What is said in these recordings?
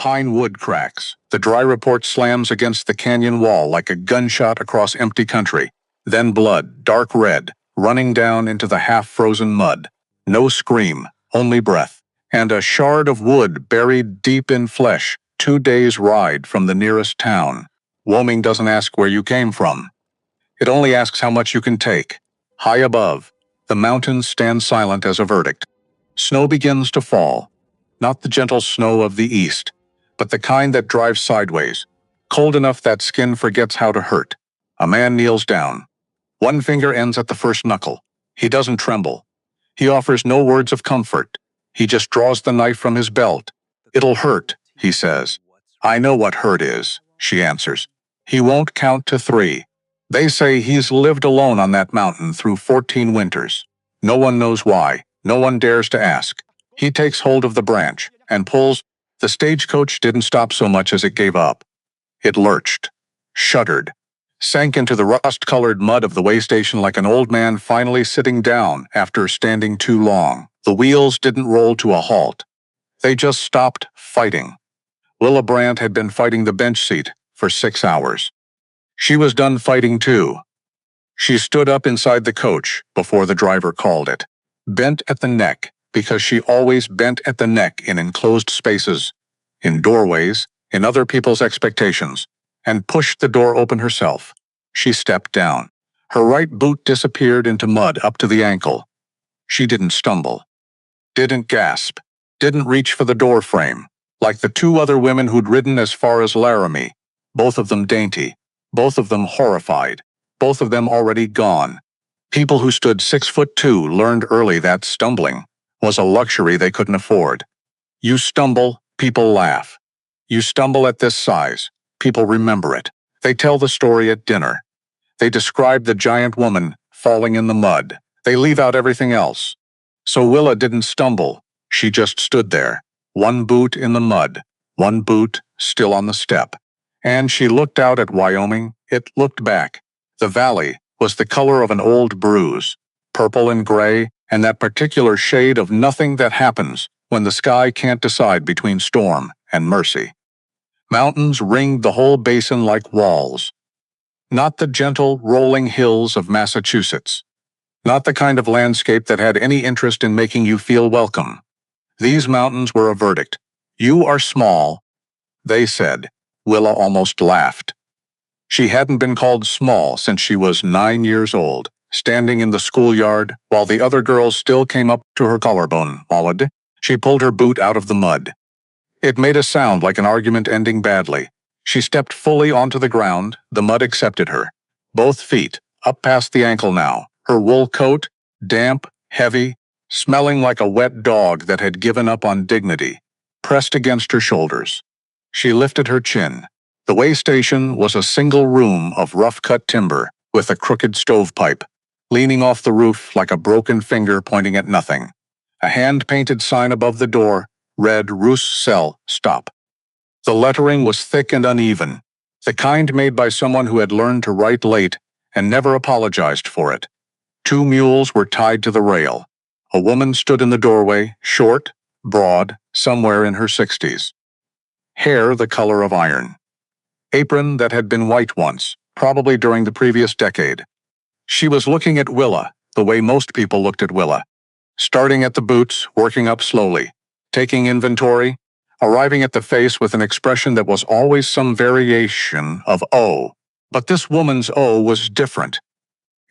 Pine wood cracks. The dry report slams against the canyon wall like a gunshot across empty country. Then blood, dark red, running down into the half-frozen mud. No scream, only breath. And a shard of wood buried deep in flesh, 2 days' ride from the nearest town. Wyoming doesn't ask where you came from. It only asks how much you can take. High above, the mountains stand silent as a verdict. Snow begins to fall. Not the gentle snow of the east, but the kind that drives sideways, cold enough that skin forgets how to hurt. A man kneels down. One finger ends at the first knuckle. He doesn't tremble. He offers no words of comfort. He just draws the knife from his belt. "It'll hurt," he says. "I know what hurt is," she answers. He won't count to 3. They say he's lived alone on that mountain through 14 winters. No one knows why. No one dares to ask. He takes hold of the branch and pulls. The stagecoach didn't stop so much as it gave up. It lurched, shuddered, sank into the rust-colored mud of the way station like an old man finally sitting down after standing too long. The wheels didn't roll to a halt. They just stopped fighting. Willa Brandt had been fighting the bench seat for 6 hours. She was done fighting too. She stood up inside the coach before the driver called it. Bent at the neck, because she always bent at the neck in enclosed spaces, in doorways, in other people's expectations, and pushed the door open herself. She stepped down. Her right boot disappeared into mud up to the ankle. She didn't stumble, didn't gasp, didn't reach for the door frame, like the 2 other women who'd ridden as far as Laramie, both of them dainty, both of them horrified, both of them already gone. People who stood 6'2" learned early that stumbling was a luxury they couldn't afford. You stumble, people laugh. You stumble at this size, people remember it. They tell the story at dinner. They describe the giant woman falling in the mud. They leave out everything else. So Willa didn't stumble. She just stood there, one boot in the mud, one boot still on the step. And she looked out at Wyoming. It looked back. The valley was the color of an old bruise, purple and gray, and that particular shade of nothing that happens when the sky can't decide between storm and mercy. Mountains ringed the whole basin like walls. Not the gentle, rolling hills of Massachusetts. Not the kind of landscape that had any interest in making you feel welcome. These mountains were a verdict. You are small, they said. Willa almost laughed. She hadn't been called small since she was 9 years old, standing in the schoolyard while the other girls still came up to her collarbone. Mauled. She pulled her boot out of the mud. It made a sound like an argument ending badly. She stepped fully onto the ground. The mud accepted her. Both feet, up past the ankle now. Her wool coat, damp, heavy, smelling like a wet dog that had given up on dignity, pressed against her shoulders. She lifted her chin. The way station was a single room of rough-cut timber with a crooked stovepipe, leaning off the roof like a broken finger pointing at nothing. A hand-painted sign above the door read Roos Cell, Stop. The lettering was thick and uneven, the kind made by someone who had learned to write late and never apologized for it. 2 mules were tied to the rail. A woman stood in the doorway, short, broad, somewhere in her 60s. Hair the color of iron. Apron that had been white once, probably during the previous decade. She was looking at Willa, the way most people looked at Willa. Starting at the boots, working up slowly, taking inventory, arriving at the face with an expression that was always some variation of "oh." But this woman's "oh" was different.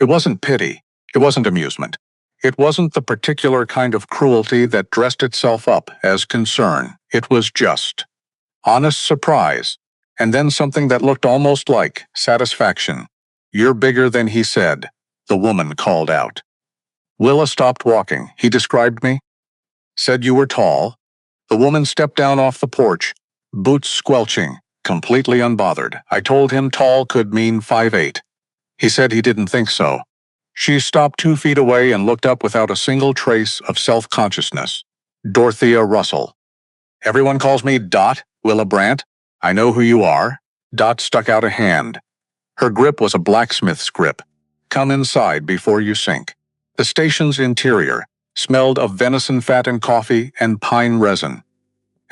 It wasn't pity. It wasn't amusement. It wasn't the particular kind of cruelty that dressed itself up as concern. It was just honest surprise, and then something that looked almost like satisfaction. "You're bigger than he said," the woman called out. Willa stopped walking. "He described me? Said you were tall?" The woman stepped down off the porch, boots squelching, completely unbothered. "I told him tall could mean 5'8". He said he didn't think so." She stopped 2 feet away and looked up without a single trace of self-consciousness. Dorothea Russell. "Everyone calls me Dot, Willa Brandt. I know who you are." Dot stuck out a hand. Her grip was a blacksmith's grip. "Come inside before you sink." The station's interior smelled of venison fat and coffee and pine resin.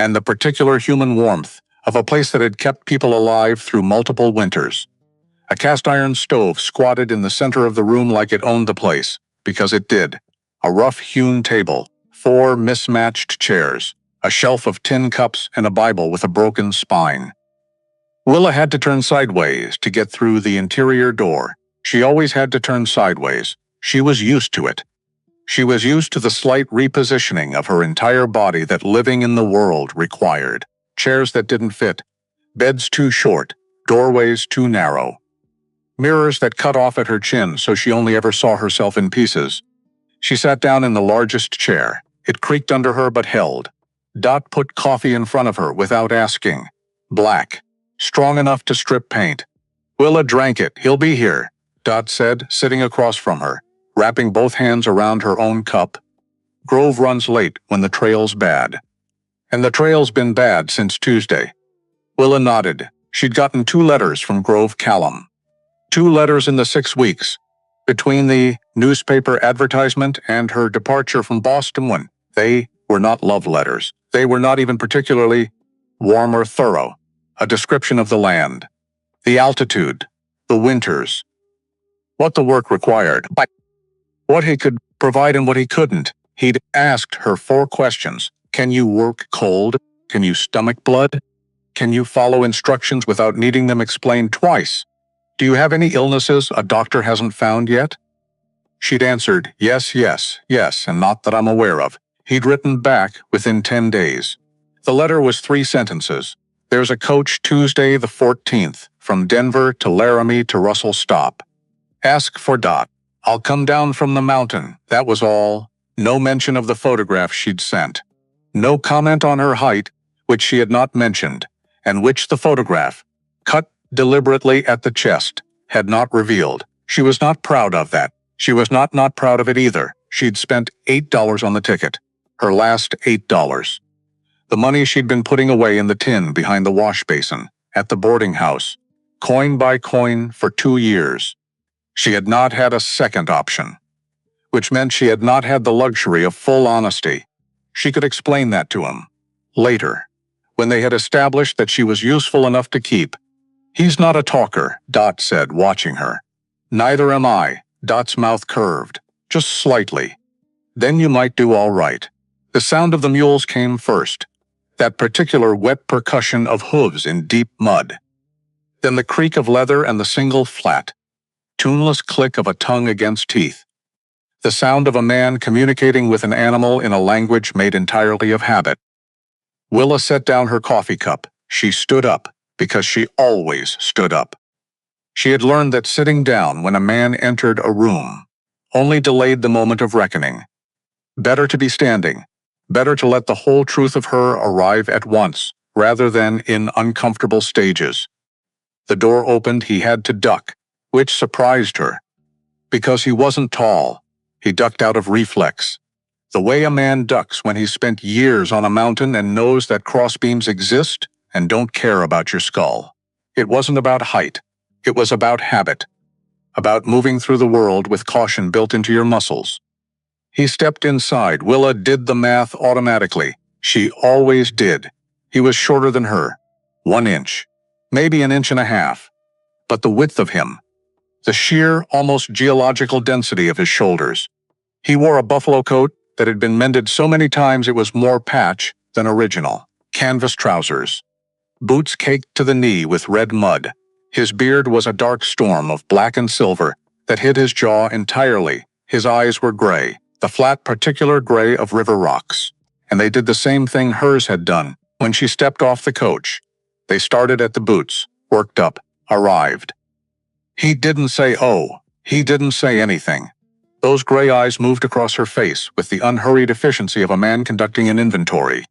and the particular human warmth of a place that had kept people alive through multiple winters. A cast-iron stove squatted in the center of the room like it owned the place, because it did. A rough-hewn table, 4 mismatched chairs, a shelf of tin cups, and a Bible with a broken spine. Willa had to turn sideways to get through the interior door. She always had to turn sideways. She was used to it. She was used to the slight repositioning of her entire body that living in the world required. Chairs that didn't fit, beds too short, doorways too narrow. Mirrors that cut off at her chin so she only ever saw herself in pieces. She sat down in the largest chair. It creaked under her but held. Dot put coffee in front of her without asking. Black. Strong enough to strip paint. Willa drank it. He'll be here, Dot said, sitting across from her, wrapping both hands around her own cup. Grove runs late when the trail's bad. And the trail's been bad since Tuesday. Willa nodded. She'd gotten 2 letters from Grove Callum. 2 letters in the 6 weeks, between the newspaper advertisement and her departure from Boston when they were not love letters. They were not even particularly warm or thorough. A description of the land, the altitude, the winters, what the work required, what he could provide and what he couldn't. He'd asked her 4 questions. Can you work cold? Can you stomach blood? Can you follow instructions without needing them explained twice? Do you have any illnesses a doctor hasn't found yet? She'd answered, yes, yes, yes, and not that I'm aware of. He'd written back within 10 days. The letter was 3 sentences. There's a coach Tuesday the 14th, from Denver to Laramie to Russell Stop. Ask for Dot. I'll come down from the mountain. That was all. No mention of the photograph she'd sent. No comment on her height, which she had not mentioned, and which the photograph, cut deliberately at the chest, had not revealed. She was not proud of that. She was not proud of it either. She'd spent $8 on the ticket. Her last $8. The money she'd been putting away in the tin behind the wash basin, at the boarding house, coin by coin for 2 years. She had not had a second option, which meant she had not had the luxury of full honesty. She could explain that to him. Later, when they had established that she was useful enough to keep. He's not a talker, Dot said, watching her. Neither am I, Dot's mouth curved, just slightly. Then you might do all right. The sound of the mules came first, that particular wet percussion of hooves in deep mud. Then the creak of leather and the single flat, tuneless click of a tongue against teeth. The sound of a man communicating with an animal in a language made entirely of habit. Willa set down her coffee cup. She stood up, because she always stood up. She had learned that sitting down when a man entered a room only delayed the moment of reckoning. Better to be standing, better to let the whole truth of her arrive at once, rather than in uncomfortable stages. The door opened, he had to duck, which surprised her. Because he wasn't tall, he ducked out of reflex. The way a man ducks when he's spent years on a mountain and knows that crossbeams exist and don't care about your skull. It wasn't about height. It was about habit. About moving through the world with caution built into your muscles. He stepped inside. Willa did the math automatically. She always did. He was shorter than her. 1 inch. Maybe an inch and a half. But the width of him. The sheer, almost geological density of his shoulders. He wore a buffalo coat that had been mended so many times it was more patch than original. Canvas trousers. Boots caked to the knee with red mud. His beard was a dark storm of black and silver that hid his jaw entirely. His eyes were gray, the flat particular gray of river rocks. And they did the same thing hers had done when she stepped off the coach. They started at the boots, worked up, arrived. He didn't say oh. He didn't say anything. Those gray eyes moved across her face with the unhurried efficiency of a man conducting an inventory.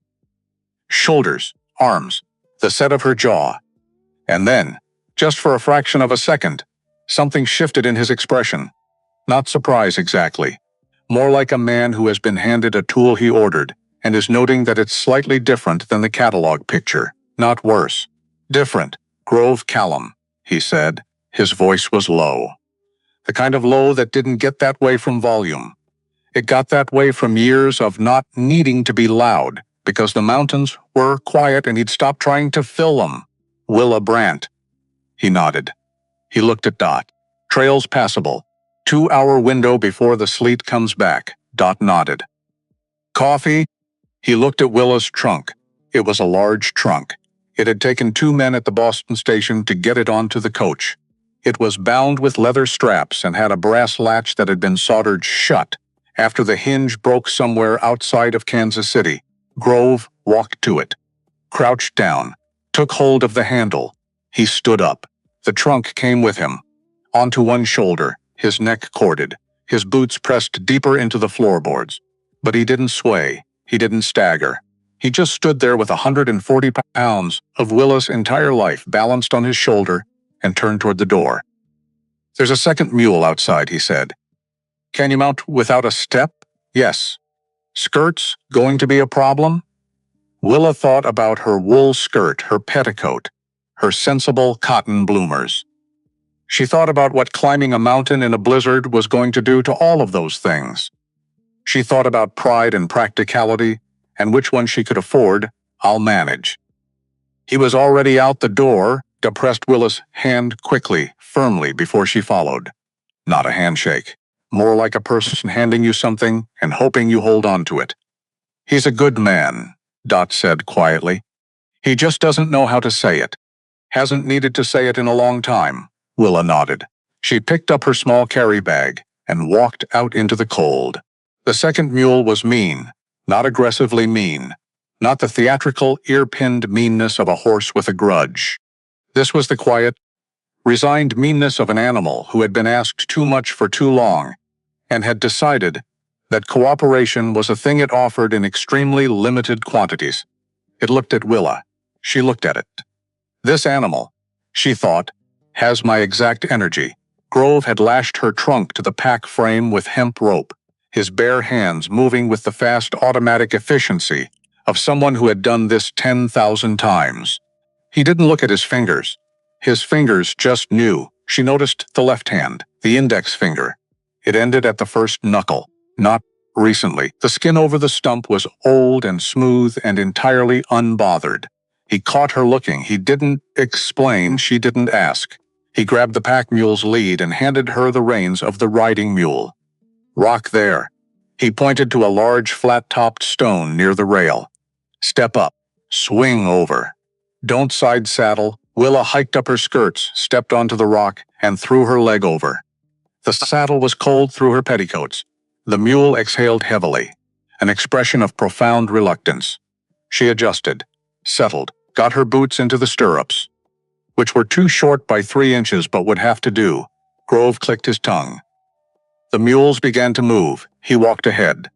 Shoulders, arms, the set of her jaw. And then, just for a fraction of a second, something shifted in his expression. Not surprise exactly. More like a man who has been handed a tool he ordered and is noting that it's slightly different than the catalog picture. Not worse. Different. Grove Callum, he said. His voice was low. The kind of low that didn't get that way from volume. It got that way from years of not needing to be loud, because the mountains were quiet and he'd stopped trying to fill them. Willa Brandt. He nodded. He looked at Dot. Trail's passable. 2-hour window before the sleet comes back. Dot nodded. Coffee? He looked at Willa's trunk. It was a large trunk. It had taken 2 men at the Boston station to get it onto the coach. It was bound with leather straps and had a brass latch that had been soldered shut after the hinge broke somewhere outside of Kansas City. Grove walked to it, crouched down, took hold of the handle. He stood up. The trunk came with him. Onto one shoulder, his neck corded, his boots pressed deeper into the floorboards. But he didn't sway. He didn't stagger. He just stood there with 140 pounds of Willa's entire life balanced on his shoulder and turned toward the door. There's a second mule outside, he said. Can you mount without a step? Yes. Skirts going to be a problem? Willa thought about her wool skirt, her petticoat, her sensible cotton bloomers. She thought about what climbing a mountain in a blizzard was going to do to all of those things. She thought about pride and practicality, and which one she could afford. I'll manage. He was already out the door. Dot pressed Willa's hand quickly, firmly, before she followed. Not a handshake. More like a person handing you something and hoping you hold on to it. He's a good man, Dot said quietly. He just doesn't know how to say it. Hasn't needed to say it in a long time. Willa nodded. She picked up her small carry bag and walked out into the cold. The second mule was mean, not aggressively mean, not the theatrical, ear-pinned meanness of a horse with a grudge. This was the quiet, resigned meanness of an animal who had been asked too much for too long and had decided that cooperation was a thing it offered in extremely limited quantities. It looked at Willa. She looked at it. This animal, she thought, has my exact energy. Grove had lashed her trunk to the pack frame with hemp rope, his bare hands moving with the fast automatic efficiency of someone who had done this 10,000 times. He didn't look at his fingers. His fingers just knew. She noticed the left hand, the index finger. It ended at the first knuckle. Not recently. The skin over the stump was old and smooth and entirely unbothered. He caught her looking. He didn't explain. She didn't ask. He grabbed the pack mule's lead and handed her the reins of the riding mule. Rock there. He pointed to a large flat-topped stone near the rail. Step up. Swing over. Don't side saddle. Willa hiked up her skirts, stepped onto the rock, and threw her leg over. The saddle was cold through her petticoats. The mule exhaled heavily, an expression of profound reluctance. She adjusted, settled, got her boots into the stirrups, which were too short by 3 inches but would have to do. Grove clicked his tongue. The mules began to move. He walked ahead,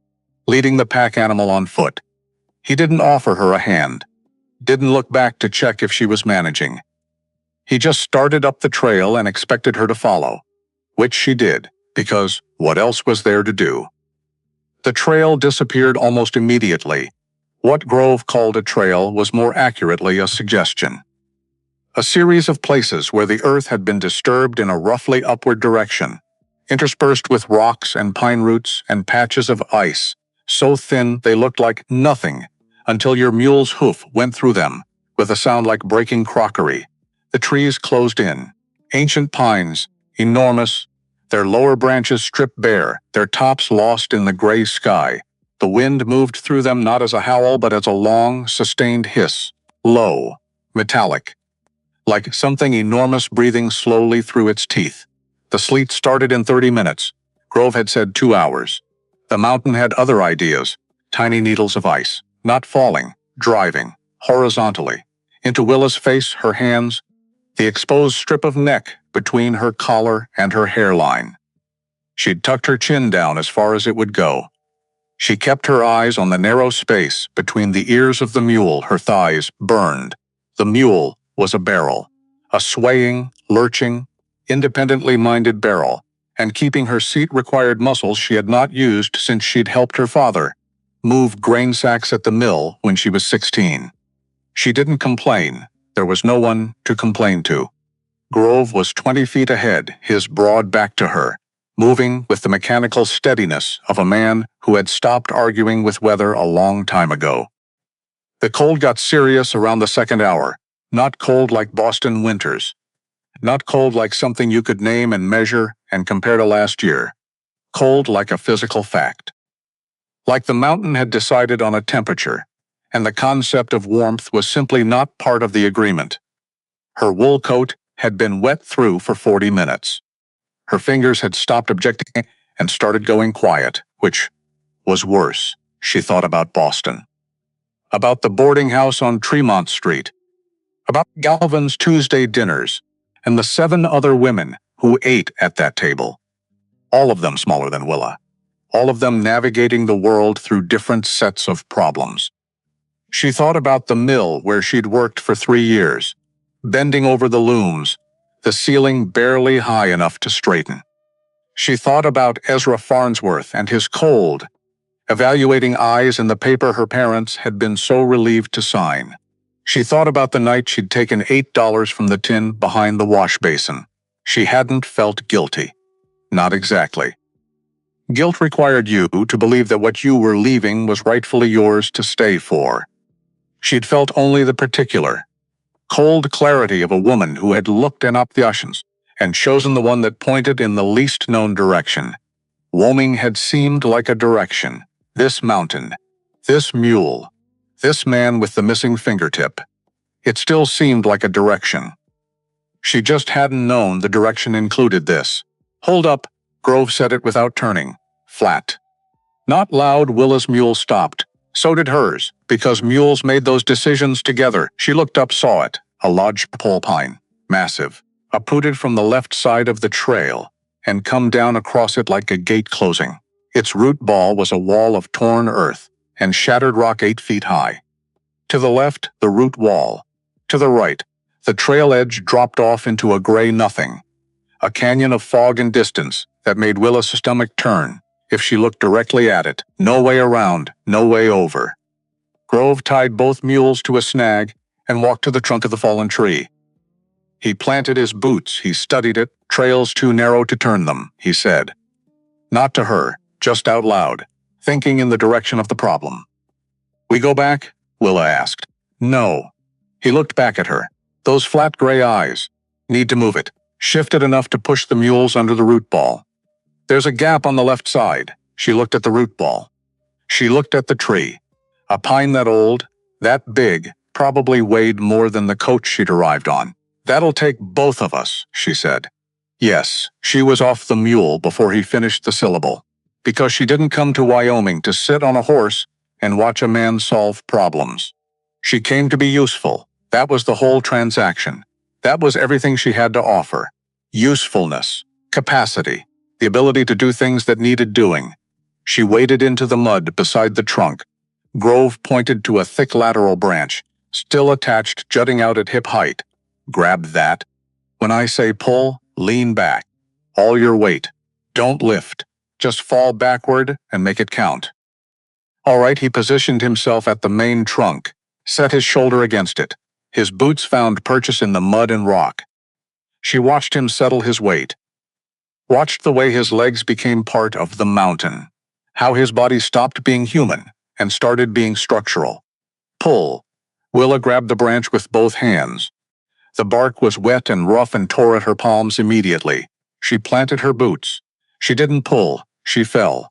leading the pack animal on foot. He didn't offer her a hand, didn't look back to check if she was managing. He just started up the trail and expected her to follow, which she did, because what else was there to do? The trail disappeared almost immediately. What Grove called a trail was more accurately a suggestion. A series of places where the earth had been disturbed in a roughly upward direction, interspersed with rocks and pine roots and patches of ice, so thin they looked like nothing until your mule's hoof went through them, with a sound like breaking crockery. The trees closed in. Ancient pines, enormous, their lower branches stripped bare, their tops lost in the gray sky. The wind moved through them not as a howl but as a long, sustained hiss, low, metallic, like something enormous breathing slowly through its teeth. The sleet started in 30 minutes. Grove had said 2 hours. The mountain had other ideas, tiny needles of ice, not falling, driving, horizontally, into Willa's face, her hands, the exposed strip of neck between her collar and her hairline. She'd tucked her chin down as far as it would go. She kept her eyes on the narrow space between the ears of the mule. Her thighs burned. The mule was a barrel, a swaying, lurching, independently minded barrel, and keeping her seat required muscles she had not used since she'd helped her father move grain sacks at the mill when she was 16. She didn't complain. There was no one to complain to. Grove was 20 feet ahead, his broad back to her, moving with the mechanical steadiness of a man who had stopped arguing with weather a long time ago. The cold got serious around the second hour, not cold like Boston winters, not cold like something you could name and measure and compare to last year, cold like a physical fact. Like the mountain had decided on a temperature, and the concept of warmth was simply not part of the agreement. Her wool coat had been wet through for 40 minutes. Her fingers had stopped objecting and started going quiet, which was worse. She thought about Boston, about the boarding house on Tremont Street, about Galvin's Tuesday dinners, and the 7 other women who ate at that table, all of them smaller than Willa, all of them navigating the world through different sets of problems. She thought about the mill where she'd worked for 3 years, bending over the looms, the ceiling barely high enough to straighten. She thought about Ezra Farnsworth and his cold, evaluating eyes in the paper her parents had been so relieved to sign. She thought about the night she'd taken $8 from the tin behind the wash basin. She hadn't felt guilty. Not exactly. Guilt required you to believe that what you were leaving was rightfully yours to stay for. She'd felt only the particular, cold clarity of a woman who had looked in up the oceans and chosen the one that pointed in the least known direction. Wyoming had seemed like a direction. This mountain, this mule, this man with the missing fingertip. It still seemed like a direction. She just hadn't known the direction included this. Hold up, Grove said it without turning. Flat. Not loud, Willa's mule stopped. So did hers, because mules made those decisions together. She looked up, saw it, a lodgepole pine, massive, uprooted from the left side of the trail, and come down across it like a gate closing. Its root ball was a wall of torn earth and shattered rock 8 feet high. To the left, the root wall. To the right, the trail edge dropped off into a gray nothing, a canyon of fog and distance that made Willa's stomach turn if she looked directly at it. No way around, no way over. Grove tied both mules to a snag and walked to the trunk of the fallen tree. He planted his boots, he studied it. Trails too narrow to turn them, he said. Not to her, just out loud, thinking in the direction of the problem. We go back? Willa asked. No. He looked back at her. Those flat gray eyes. Need to move it. Shifted enough to push the mules under the root ball. There's a gap on the left side. She looked at the root ball. She looked at the tree. A pine that old, that big, probably weighed more than the coach she'd arrived on. That'll take both of us, she said. Yes, she was off the mule before he finished the syllable. Because she didn't come to Wyoming to sit on a horse and watch a man solve problems. She came to be useful. That was the whole transaction. That was everything she had to offer. Usefulness, capacity, the ability to do things that needed doing. She waded into the mud beside the trunk. Grove pointed to a thick lateral branch, still attached, jutting out at hip height. Grab that. When I say pull, lean back. All your weight. Don't lift. Just fall backward and make it count. All right, he positioned himself at the main trunk, set his shoulder against it. His boots found purchase in the mud and rock. She watched him settle his weight. Watched the way his legs became part of the mountain. How his body stopped being human and started being structural. Pull. Willa grabbed the branch with both hands. The bark was wet and rough and tore at her palms immediately. She planted her boots. She didn't pull. She fell.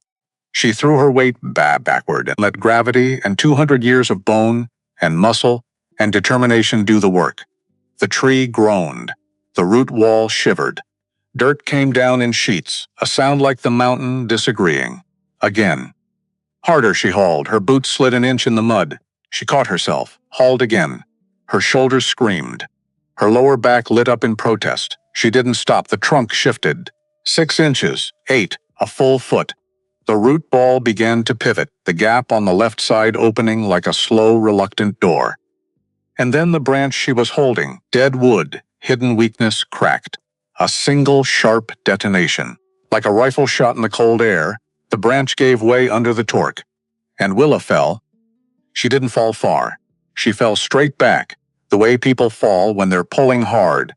She threw her weight backward and let gravity and 200 years of bone and muscle and determination do the work. The tree groaned. The root wall shivered. Dirt came down in sheets, a sound like the mountain disagreeing. Again. Harder she hauled. Her boots slid an inch in the mud. She caught herself, hauled again. Her shoulders screamed. Her lower back lit up in protest. She didn't stop. The trunk shifted. 6 inches, 8, a full foot. The root ball began to pivot, the gap on the left side opening like a slow, reluctant door. And then the branch she was holding, dead wood, hidden weakness, cracked. A single sharp detonation. Like a rifle shot in the cold air, the branch gave way under the torque. And Willa fell. She didn't fall far. She fell straight back, the way people fall when they're pulling hard.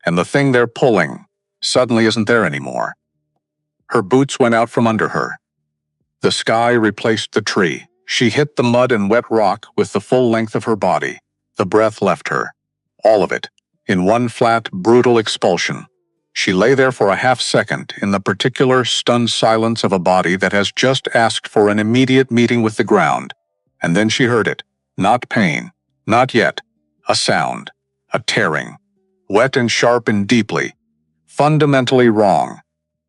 And the thing they're pulling suddenly isn't there anymore. Her boots went out from under her. The sky replaced the tree. She hit the mud and wet rock with the full length of her body. The breath left her. All of it, in one flat, brutal expulsion. She lay there for a half-second in the particular stunned silence of a body that has just asked for an immediate meeting with the ground. And then she heard it. Not pain. Not yet. A sound. A tearing. Wet and sharp and deeply. Fundamentally wrong.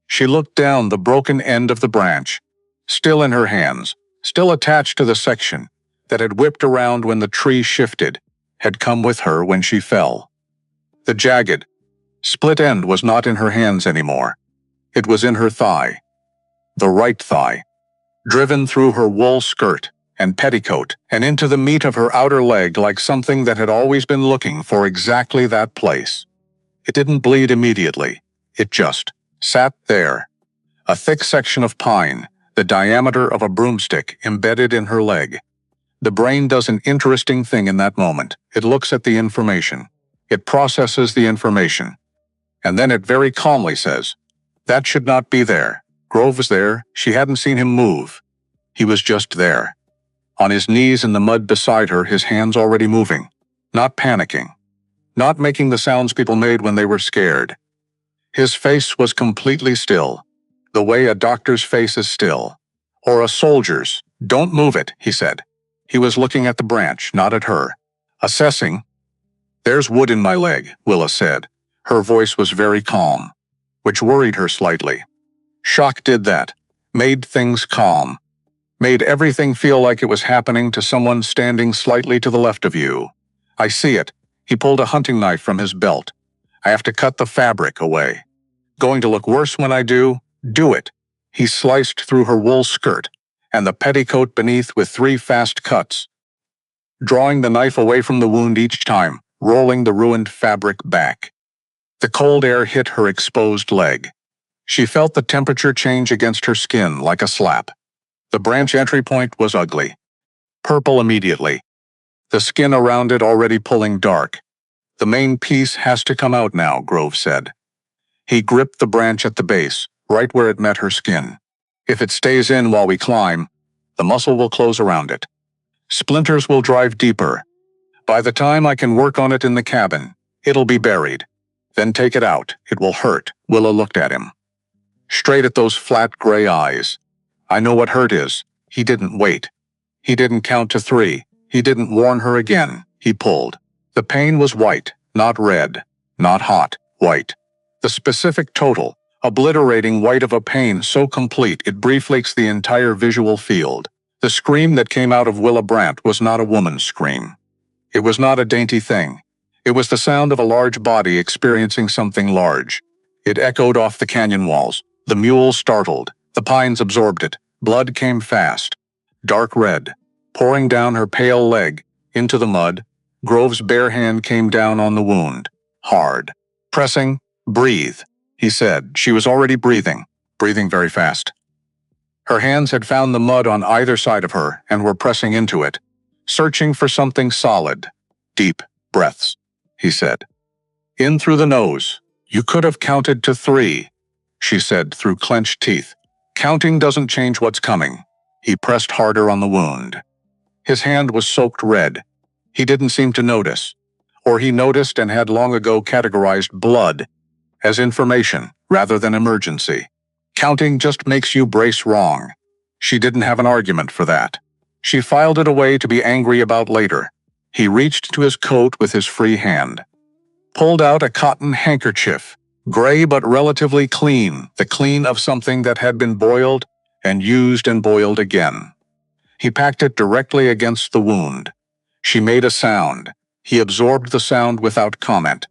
She looked down the broken end of the branch, still in her hands, still attached to the section that had whipped around when the tree shifted, had come with her when she fell. The jagged, split end was not in her hands anymore. It was in her thigh. The right thigh. Driven through her wool skirt and petticoat and into the meat of her outer leg like something that had always been looking for exactly that place. It didn't bleed immediately. It just sat there. A thick section of pine, the diameter of a broomstick, embedded in her leg. The brain does an interesting thing in that moment. It looks at the information. It processes the information. And then it very calmly says, "That should not be there." Grove was there. She hadn't seen him move. He was just there. On his knees in the mud beside her, his hands already moving. Not panicking. Not making the sounds people made when they were scared. His face was completely still. The way a doctor's face is still. Or a soldier's. "Don't move it," he said. He was looking at the branch, not at her. Assessing. "There's wood in my leg," Willa said. Her voice was very calm, which worried her slightly. Shock did that. Made things calm. Made everything feel like it was happening to someone standing slightly to the left of you. "I see it." He pulled a hunting knife from his belt. "I have to cut the fabric away. Going to look worse when I do? Do it." He sliced through her wool skirt and the petticoat beneath with 3 fast cuts, drawing the knife away from the wound each time, rolling the ruined fabric back. The cold air hit her exposed leg. She felt the temperature change against her skin like a slap. The branch entry point was ugly. Purple immediately. The skin around it already pulling dark. "The main piece has to come out now," Grove said. He gripped the branch at the base, right where it met her skin. "If it stays in while we climb, the muscle will close around it. Splinters will drive deeper. By the time I can work on it in the cabin, it'll be buried. Then take it out. It will hurt." Willa looked at him. Straight at those flat gray eyes. "I know what hurt is." He didn't wait. He didn't count to 3. He didn't warn her again. He pulled. The pain was white, not red, not hot, white. The specific total, obliterating white of a pain so complete it brieflakes the entire visual field. The scream that came out of Willa Brandt was not a woman's scream. It was not a dainty thing. It was the sound of a large body experiencing something large. It echoed off the canyon walls. The mule startled. The pines absorbed it. Blood came fast. Dark red, pouring down her pale leg, into the mud. Grove's bare hand came down on the wound. Hard. Pressing. "Breathe," he said. She was already breathing very fast. Her hands had found the mud on either side of her and were pressing into it, searching for something solid. "Deep breaths," he said. "In through the nose. You could have counted to 3, she said through clenched teeth. "Counting doesn't change what's coming." He pressed harder on the wound. His hand was soaked red. He didn't seem to notice. Or he noticed and had long ago categorized blood as information rather than emergency. Counting just makes you brace wrong. She didn't have an argument for that. She filed it away to be angry about later. He reached to his coat with his free hand. Pulled out a cotton handkerchief, gray but relatively clean, the clean of something that had been boiled and used and boiled again. He packed it directly against the wound. She made a sound. He absorbed the sound without comment.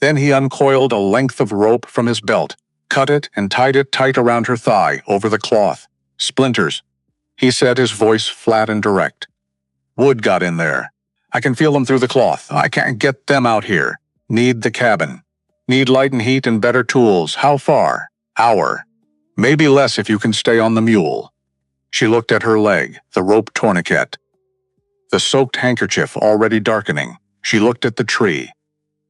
Then he uncoiled a length of rope from his belt, cut it and tied it tight around her thigh over the cloth. "Splinters," he said, his voice flat and direct. "Wood got in there. I can feel them through the cloth. I can't get them out here. Need the cabin. Need light and heat and better tools. How far? Hour. Maybe less if you can stay on the mule." She looked at her leg, the rope tourniquet. The soaked handkerchief already darkening. She looked at the tree.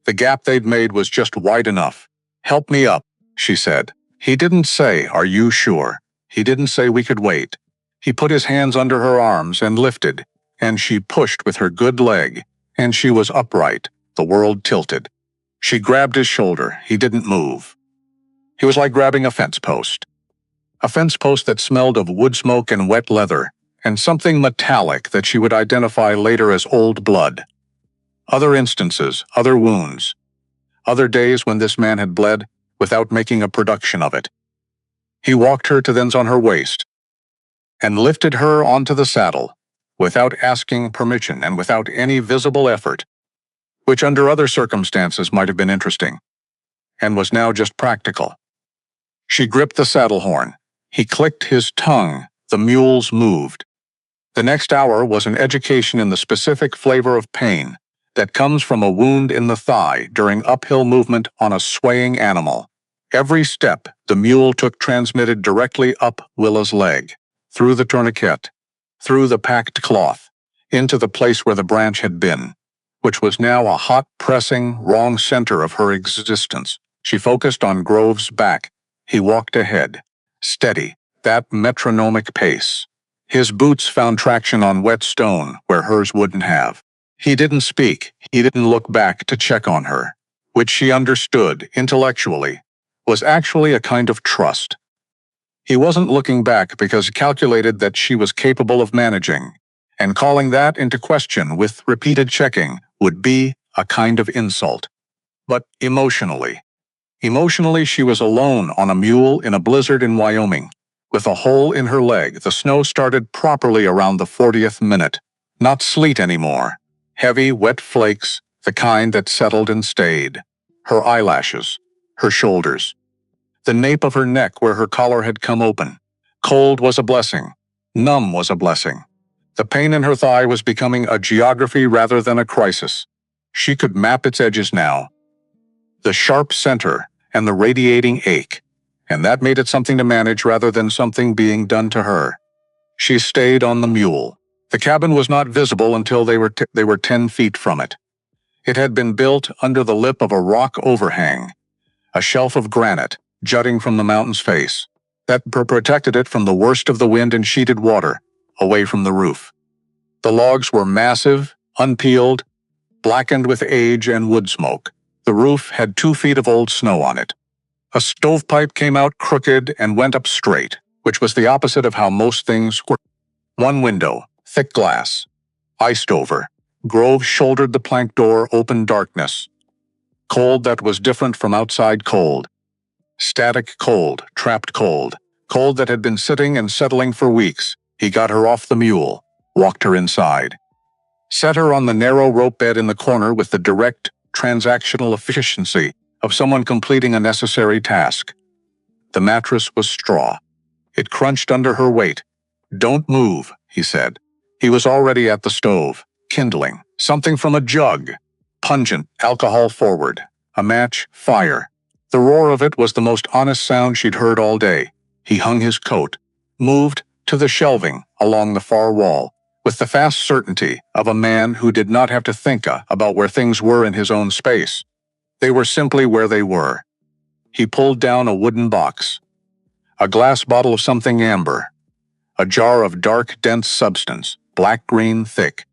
The gap they'd made was just wide enough. "Help me up," she said. He didn't say, "Are you sure?" He didn't say we could wait. He put his hands under her arms and lifted, and she pushed with her good leg, and she was upright, the world tilted. She grabbed his shoulder. He didn't move. He was like grabbing a fence post. A fence post that smelled of wood smoke and wet leather, and something metallic that she would identify later as old blood. Other instances, other wounds, other days when this man had bled without making a production of it. He walked her to thence on her waist and lifted her onto the saddle without asking permission and without any visible effort, which under other circumstances might have been interesting, and was now just practical. She gripped the saddle horn. He clicked his tongue. The mules moved. The next hour was an education in the specific flavor of pain that comes from a wound in the thigh during uphill movement on a swaying animal. Every step the mule took transmitted directly up Willa's leg, through the tourniquet, through the packed cloth, into the place where the branch had been, which was now a hot, pressing, wrong center of her existence. She focused on Grove's back. He walked ahead, steady, that metronomic pace. His boots found traction on wet stone where hers wouldn't have. He didn't speak. He didn't look back to check on her, which she understood, intellectually, was actually a kind of trust. He wasn't looking back because he calculated that she was capable of managing, and calling that into question with repeated checking would be a kind of insult. But emotionally she was alone on a mule in a blizzard in Wyoming. With a hole in her leg, the snow started properly around the 40th minute. Not sleet anymore. Heavy, wet flakes, the kind that settled and stayed. Her eyelashes, her shoulders, the nape of her neck where her collar had come open. Cold was a blessing. Numb was a blessing. The pain in her thigh was becoming a geography rather than a crisis. She could map its edges now. The sharp center and the radiating ache, and that made it something to manage rather than something being done to her. She stayed on the mule. The cabin was not visible until they were 10 feet from it. It had been built under the lip of a rock overhang, a shelf of granite jutting from the mountain's face, that protected it from the worst of the wind and sheeted water, away from the roof. The logs were massive, unpeeled, blackened with age and wood smoke. The roof had 2 feet of old snow on it. A stovepipe came out crooked and went up straight, which was the opposite of how most things were. One window, thick glass, iced over. Grove shouldered the plank door, open darkness. Cold that was different from outside cold. Static cold, trapped cold. Cold that had been sitting and settling for weeks. He got her off the mule, walked her inside. Set her on the narrow rope bed in the corner with the direct, transactional efficiency of someone completing a necessary task. The mattress was straw. It crunched under her weight. "Don't move," he said. He was already at the stove, kindling. Something from a jug. Pungent, alcohol forward. A match, fire. The roar of it was the most honest sound she'd heard all day. He hung his coat, moved to the shelving along the far wall, with the fast certainty of a man who did not have to think about where things were in his own space. They were simply where they were. He pulled down a wooden box. A glass bottle of something amber. A jar of dark, dense substance, black-green thick.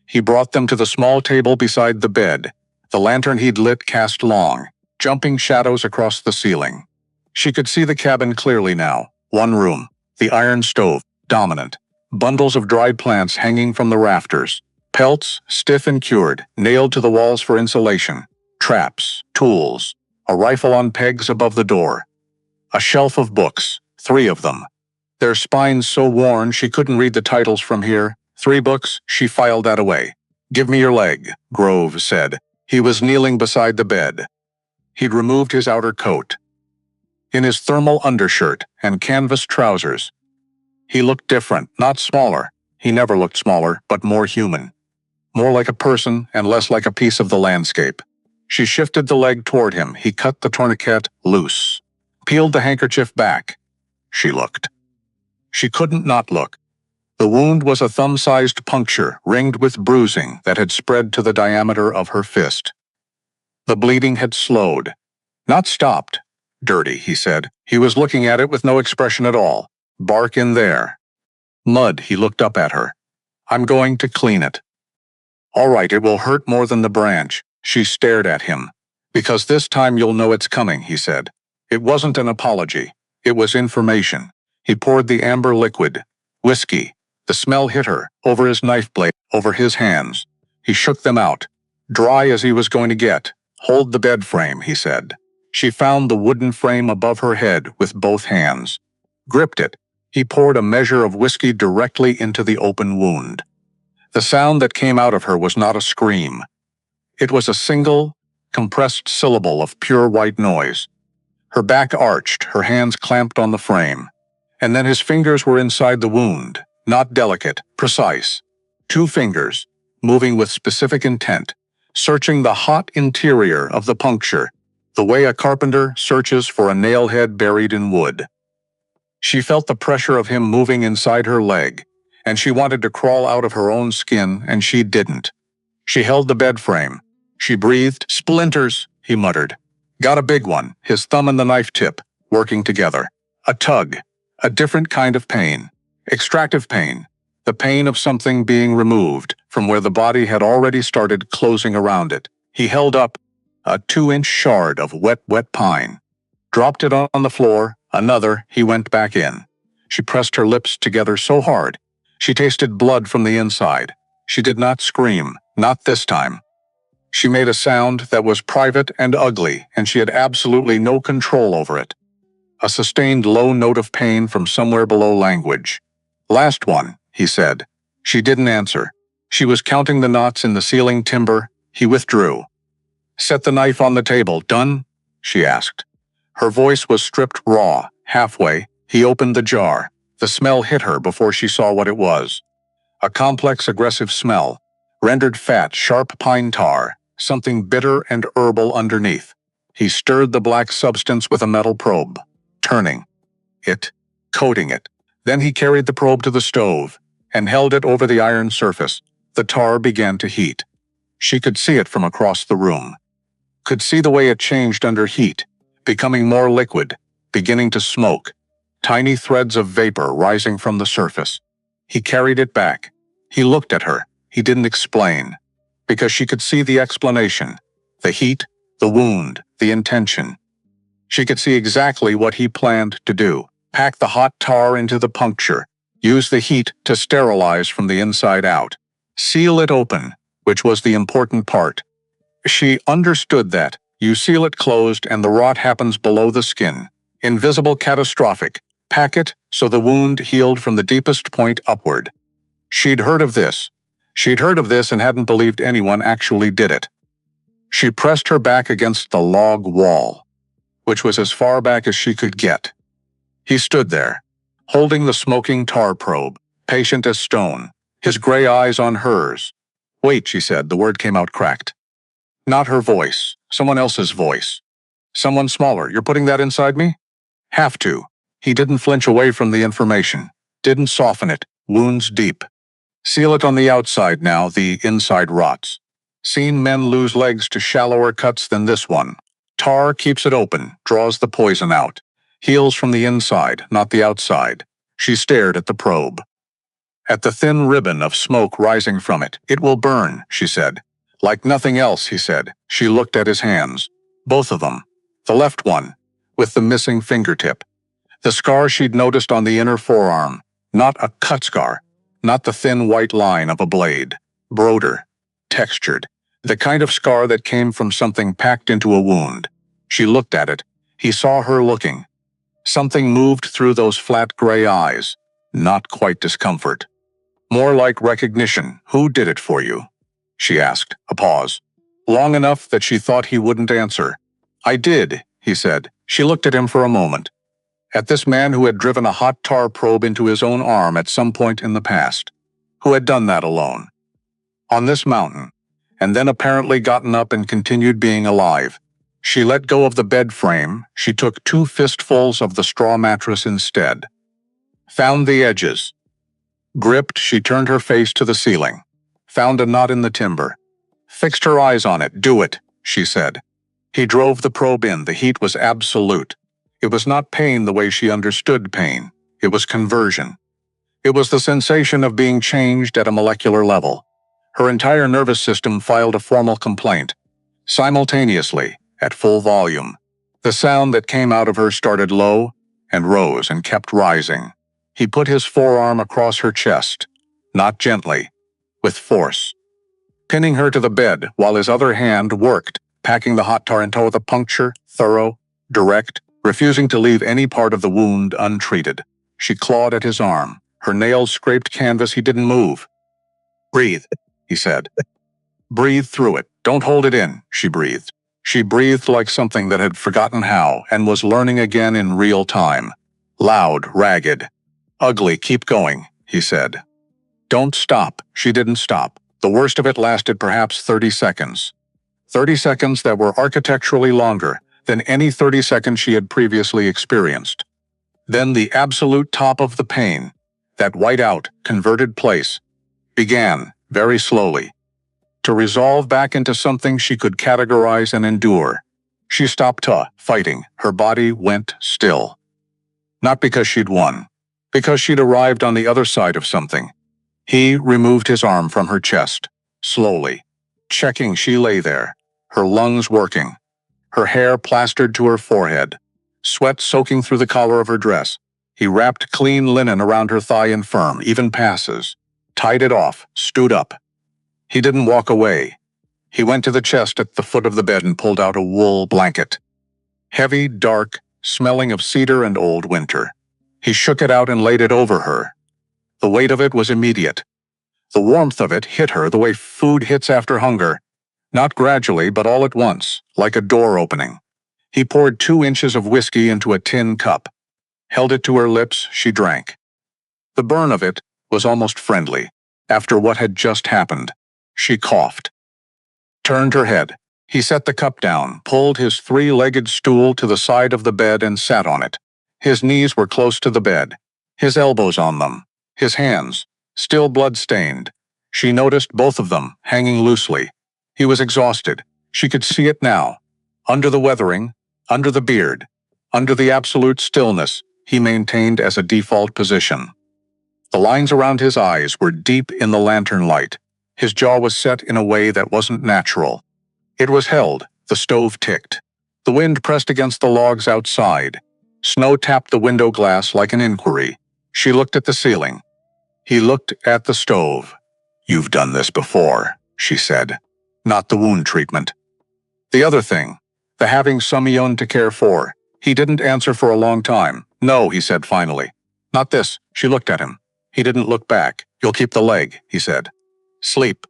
He brought them to the small table beside the bed. The lantern he'd lit cast long, jumping shadows across the ceiling. She could see the cabin clearly now. One room, the iron stove, dominant. Bundles of dried plants hanging from the rafters. Pelts, stiff and cured, nailed to the walls for insulation. Traps, tools, a rifle on pegs above the door. A shelf of books, 3 of them. Their spines so worn she couldn't read the titles from here. 3 books, she filed that away. "Give me your leg," Grove said. He was kneeling beside the bed. He'd removed his outer coat. In his thermal undershirt and canvas trousers, he looked different, not smaller. He never looked smaller, but more human. More like a person and less like a piece of the landscape. She shifted the leg toward him. He cut the tourniquet loose, peeled the handkerchief back. She looked. She couldn't not look. The wound was a thumb-sized puncture, ringed with bruising that had spread to the diameter of her fist. The bleeding had slowed. Not stopped. "Dirty," he said. He was looking at it with no expression at all. "Bark in there." Mud, he looked up at her. I'm going to clean it. All right, it will hurt more than the branch. She stared at him. Because this time you'll know it's coming, he said. It wasn't an apology. It was information. He poured the amber liquid. Whiskey. The smell hit her, over his knife blade, over his hands. He shook them out. Dry as he was going to get. Hold the bed frame, he said. She found the wooden frame above her head with both hands. Gripped it. He poured a measure of whiskey directly into the open wound. The sound that came out of her was not a scream. It was a single, compressed syllable of pure white noise. Her back arched, her hands clamped on the frame. And then his fingers were inside the wound, not delicate, precise. 2 fingers, moving with specific intent, searching the hot interior of the puncture, the way a carpenter searches for a nail head buried in wood. She felt the pressure of him moving inside her leg, and she wanted to crawl out of her own skin, and she didn't. She held the bed frame. She breathed. Splinters, he muttered. Got a big one, his thumb and the knife tip, working together. A tug. A different kind of pain. Extractive pain. The pain of something being removed from where the body had already started closing around it. He held up a 2-inch shard of wet pine. Dropped it on the floor. Another, he went back in. She pressed her lips together so hard. She tasted blood from the inside. She did not scream, not this time. She made a sound that was private and ugly, and she had absolutely no control over it. A sustained low note of pain from somewhere below language. Last one, he said. She didn't answer. She was counting the knots in the ceiling timber. He withdrew. Set the knife on the table. Done? She asked. Her voice was stripped raw. Halfway, he opened the jar. The smell hit her before she saw what it was. A complex, aggressive smell. Rendered fat, sharp pine tar. Something bitter and herbal underneath. He stirred the black substance with a metal probe, turning it, coating it. Then he carried the probe to the stove and held it over the iron surface. The tar began to heat. She could see it from across the room. Could see the way it changed under heat, becoming more liquid, beginning to smoke. Tiny threads of vapor rising from the surface. He carried it back. He looked at her. He didn't explain. Because she could see the explanation. The heat, the wound, the intention. She could see exactly what he planned to do. Pack the hot tar into the puncture. Use the heat to sterilize from the inside out. Seal it open, which was the important part. She understood that. You seal it closed and the rot happens below the skin. Invisible, catastrophic. Pack it so the wound healed from the deepest point upward. She'd heard of this. She'd heard of this and hadn't believed anyone actually did it. She pressed her back against the log wall, which was as far back as she could get. He stood there, holding the smoking tar probe, patient as stone, his gray eyes on hers. Wait, she said, the word came out cracked. Not her voice, someone else's voice. Someone smaller, you're putting that inside me? Have to. He didn't flinch away from the information, didn't soften it, wounds deep. Seal it on the outside now, the inside rots. Seen men lose legs to shallower cuts than this one. Tar keeps it open, draws the poison out. Heals from the inside, not the outside. She stared at the probe. At the thin ribbon of smoke rising from it. It will burn, she said. Like nothing else, he said. She looked at his hands. Both of them. The left one, with the missing fingertip. The scar she'd noticed on the inner forearm. Not a cut scar. Not the thin white line of a blade. Broader. Textured. The kind of scar that came from something packed into a wound. She looked at it. He saw her looking. Something moved through those flat gray eyes. Not quite discomfort. More like recognition. Who did it for you? She asked. A pause. Long enough that she thought he wouldn't answer. I did, he said. She looked at him for a moment. At this man who had driven a hot tar probe into his own arm at some point in the past. Who had done that alone. On this mountain. And then apparently gotten up and continued being alive. She let go of the bed frame. She took 2 fistfuls of the straw mattress instead. Found the edges. Gripped, she turned her face to the ceiling. Found a knot in the timber. Fixed her eyes on it. Do it, she said. He drove the probe in. The heat was absolute. It was not pain the way she understood pain. It was conversion. It was the sensation of being changed at a molecular level. Her entire nervous system filed a formal complaint. Simultaneously, at full volume, the sound that came out of her started low and rose and kept rising. He put his forearm across her chest, not gently, with force, pinning her to the bed while his other hand worked, packing the hot tar into the puncture, thorough, direct, refusing to leave any part of the wound untreated. She clawed at his arm. Her nails scraped canvas. He didn't move. "Breathe," he said. "Breathe through it. Don't hold it in," she breathed. She breathed like something that had forgotten how and was learning again in real time. Loud, ragged. "Ugly, keep going," he said. "Don't stop." She didn't stop. The worst of it lasted perhaps 30 seconds. 30 seconds that were architecturally longer than any 30 seconds she had previously experienced. Then the absolute top of the pain, that white-out, converted place, began, very slowly, to resolve back into something she could categorize and endure. She stopped fighting. Her body went still. Not because she'd won, because she'd arrived on the other side of something. He removed his arm from her chest, slowly, checking. She lay there, her lungs working, her hair plastered to her forehead, sweat soaking through the collar of her dress. He wrapped clean linen around her thigh in firm, even passes, tied it off, stood up. He didn't walk away. He went to the chest at the foot of the bed and pulled out a wool blanket. Heavy, dark, smelling of cedar and old winter. He shook it out and laid it over her. The weight of it was immediate. The warmth of it hit her the way food hits after hunger, not gradually but all at once, like a door opening. He poured 2 inches of whiskey into a tin cup, held it to her lips. She drank. The burn of it was almost friendly. After what had just happened, she coughed, turned her head. He set the cup down, pulled his 3-legged stool to the side of the bed and sat on it. His knees were close to the bed, his elbows on them, his hands, still blood-stained. She noticed both of them, hanging loosely. He was exhausted. She could see it now. Under the weathering, under the beard, under the absolute stillness he maintained as a default position. The lines around his eyes were deep in the lantern light. His jaw was set in a way that wasn't natural. It was held. The stove ticked. The wind pressed against the logs outside. Snow tapped the window glass like an inquiry. She looked at the ceiling. He looked at the stove. "You've done this before," she said. "Not the wound treatment. The other thing, the having Samion to care for." He didn't answer for a long time. "No," he said finally. "Not this." She looked at him. He didn't look back. "You'll keep the leg," he said. "Sleep."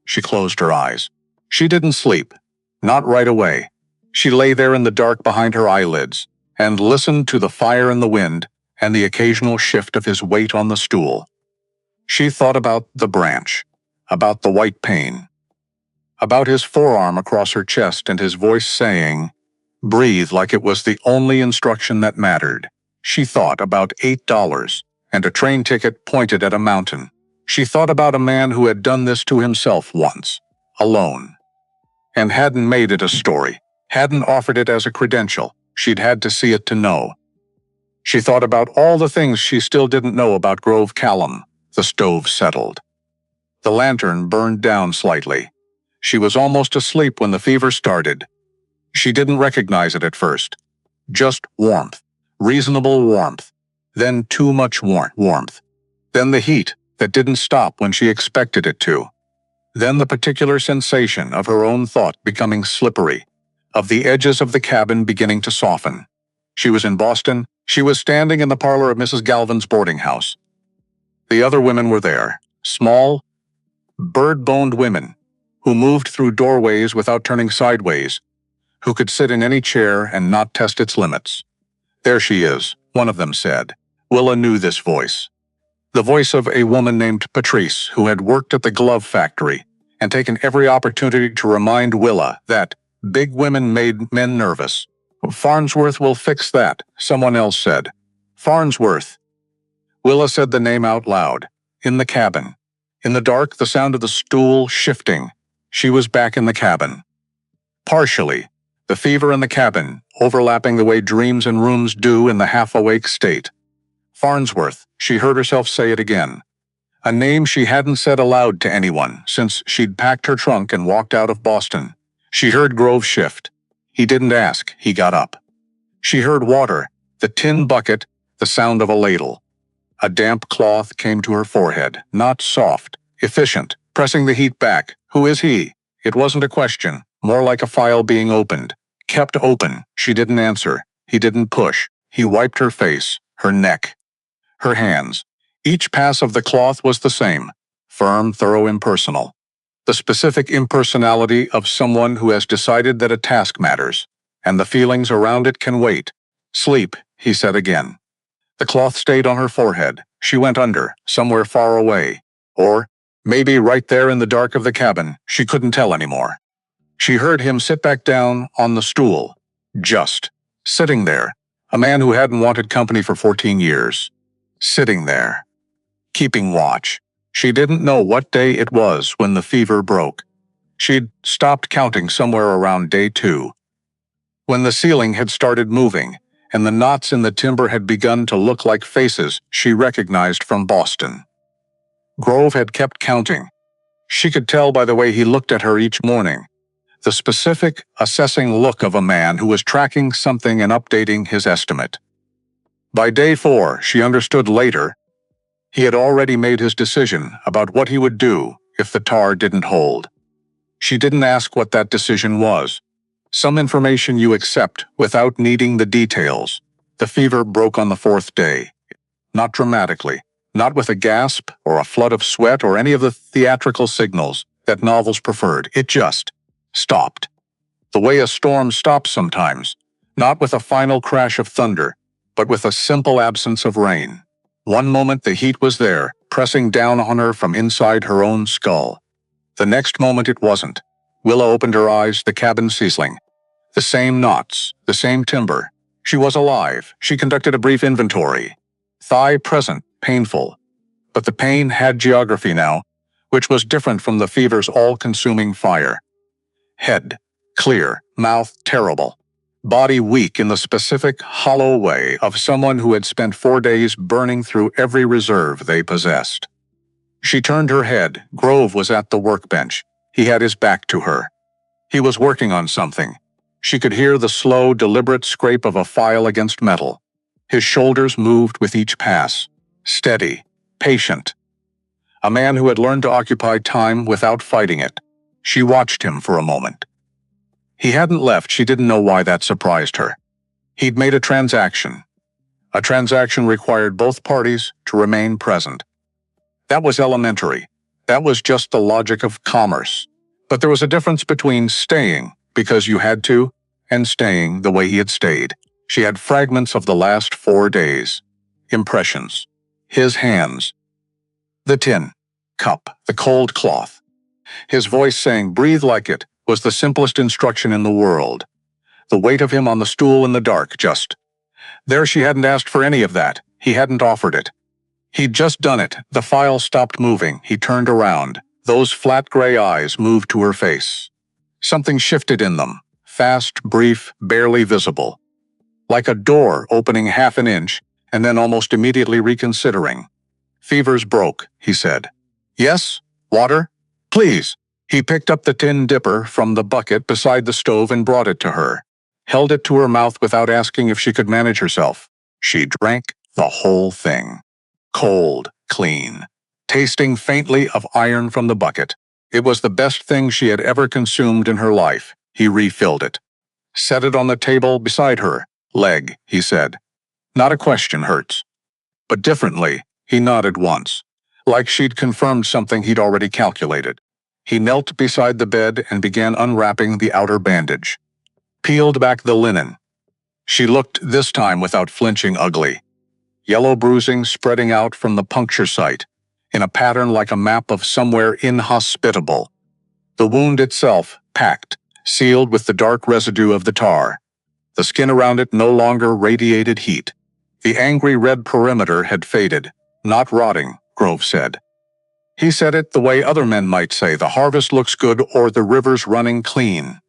She closed her eyes. She didn't sleep. Not right away. She lay there in the dark behind her eyelids and listened to the fire in the wind and the occasional shift of his weight on the stool. She thought about the branch, about the white pain, about his forearm across her chest and his voice saying, "Breathe," like it was the only instruction that mattered. She thought about $8 and a train ticket pointed at a mountain. She thought about a man who had done this to himself once, alone, and hadn't made it a story, hadn't offered it as a credential. She'd had to see it to know. She thought about all the things she still didn't know about Grove Callum. The stove settled. The lantern burned down slightly. She was almost asleep when the fever started. She didn't recognize it at first. Just warmth, reasonable warmth, then too much warmth. Then the heat that didn't stop when she expected it to. Then the particular sensation of her own thought becoming slippery, of the edges of the cabin beginning to soften. She was in Boston. She was standing in the parlor of Mrs. Galvin's boarding house. The other women were there, small, bird-boned women, who moved through doorways without turning sideways, who could sit in any chair and not test its limits. "There she is," one of them said. Willa knew this voice. The voice of a woman named Patrice, who had worked at the glove factory and taken every opportunity to remind Willa that big women made men nervous. "Farnsworth will fix that," someone else said. "Farnsworth." Willa said the name out loud. In the cabin. In the dark, the sound of the stool shifting. She was back in the cabin. Partially. The fever in the cabin, overlapping the way dreams and rooms do in the half-awake state. Farnsworth, she heard herself say it again. A name she hadn't said aloud to anyone since she'd packed her trunk and walked out of Boston. She heard Grove shift. He didn't ask, he got up. She heard water, the tin bucket, the sound of a ladle. A damp cloth came to her forehead, not soft, efficient, pressing the heat back. Who is he? It wasn't a question, more like a file being opened. Kept open. She didn't answer. He didn't push. He wiped her face, her neck, her hands. Each pass of the cloth was the same, firm, thorough, impersonal. The specific impersonality of someone who has decided that a task matters, and the feelings around it can wait. Sleep, he said again. The cloth stayed on her forehead. She went under, somewhere far away. Or, maybe right there in the dark of the cabin, she couldn't tell anymore. She heard him sit back down on the stool. Just sitting there. A man who hadn't wanted company for 14 years. Sitting there. Keeping watch. She didn't know what day it was when the fever broke. She'd stopped counting somewhere around day 2. When the ceiling had started moving, and the knots in the timber had begun to look like faces she recognized from Boston. Grove had kept counting. She could tell by the way he looked at her each morning. The specific, assessing look of a man who was tracking something and updating his estimate. By day 4, she understood later, he had already made his decision about what he would do if the tar didn't hold. She didn't ask what that decision was. Some information you accept without needing the details. The fever broke on the 4th day. Not dramatically, not with a gasp or a flood of sweat or any of the theatrical signals that novels preferred. It just stopped. The way a storm stops sometimes, not with a final crash of thunder, but with a simple absence of rain. One moment the heat was there, pressing down on her from inside her own skull. The next moment it wasn't. Willa opened her eyes, the cabin sizzling. The same knots, the same timber. She was alive. She conducted a brief inventory. Thigh present, painful. But the pain had geography now, which was different from the fever's all-consuming fire. Head, clear, mouth terrible. Body weak in the specific, hollow way of someone who had spent 4 days burning through every reserve they possessed. She turned her head. Grove was at the workbench. He had his back to her. He was working on something. She could hear the slow, deliberate scrape of a file against metal. His shoulders moved with each pass. Steady, patient. A man who had learned to occupy time without fighting it. She watched him for a moment. He hadn't left. She didn't know why that surprised her. He'd made a transaction. A transaction required both parties to remain present. That was elementary. That was just the logic of commerce. But there was a difference between staying because you had to and staying the way he had stayed. She had fragments of the last 4 days. Impressions. His hands. The tin. Cup. The cold cloth. His voice saying, "Breathe like it," was the simplest instruction in the world. The weight of him on the stool in the dark, just. There she hadn't asked for any of that. He hadn't offered it. He'd just done it. The file stopped moving. He turned around. Those flat gray eyes moved to her face. Something shifted in them. Fast, brief, barely visible. Like a door opening half an inch and then almost immediately reconsidering. "Fever's broke," he said. "Yes? Water? Please." He picked up the tin dipper from the bucket beside the stove and brought it to her. Held it to her mouth without asking if she could manage herself. She drank the whole thing. Cold, clean, tasting faintly of iron from the bucket. It was the best thing she had ever consumed in her life. He refilled it. Set it on the table beside her. "Leg," he said. "Not a question, Hurts." But differently, he nodded once. Like she'd confirmed something he'd already calculated. He knelt beside the bed and began unwrapping the outer bandage. Peeled back the linen. She looked this time without flinching ugly. Yellow bruising spreading out from the puncture site, in a pattern like a map of somewhere inhospitable. The wound itself, packed, sealed with the dark residue of the tar. The skin around it no longer radiated heat. The angry red perimeter had faded. "Not rotting," Grove said. He said it the way other men might say the harvest looks good or the river's running clean.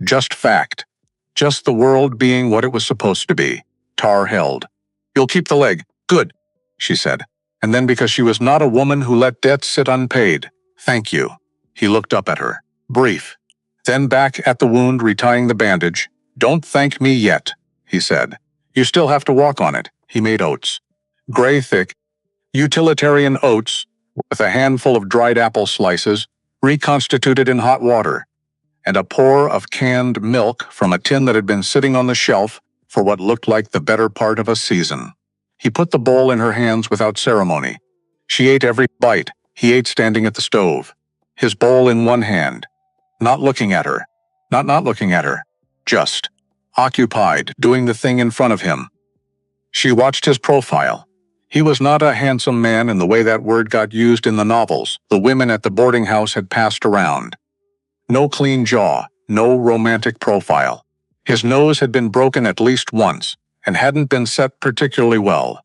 Just fact. Just the world being what it was supposed to be. Tar held. "You'll keep the leg. Good." she said. And then because she was not a woman who let debts sit unpaid. Thank you. He looked up at her. Brief. Then back at the wound, retying the bandage. Don't thank me yet, he said. You still have to walk on it. He made oats. Gray, thick, utilitarian oats, with a handful of dried apple slices, reconstituted in hot water, and a pour of canned milk from a tin that had been sitting on the shelf for what looked like the better part of a season. He put the bowl in her hands without ceremony. She ate every bite. He ate standing at the stove, his bowl in one hand, not looking at her, not looking at her, just occupied, doing the thing in front of him. She watched his profile. He was not a handsome man in the way that word got used in the novels the women at the boarding house had passed around. No clean jaw, no romantic profile. His nose had been broken at least once, and hadn't been set particularly well.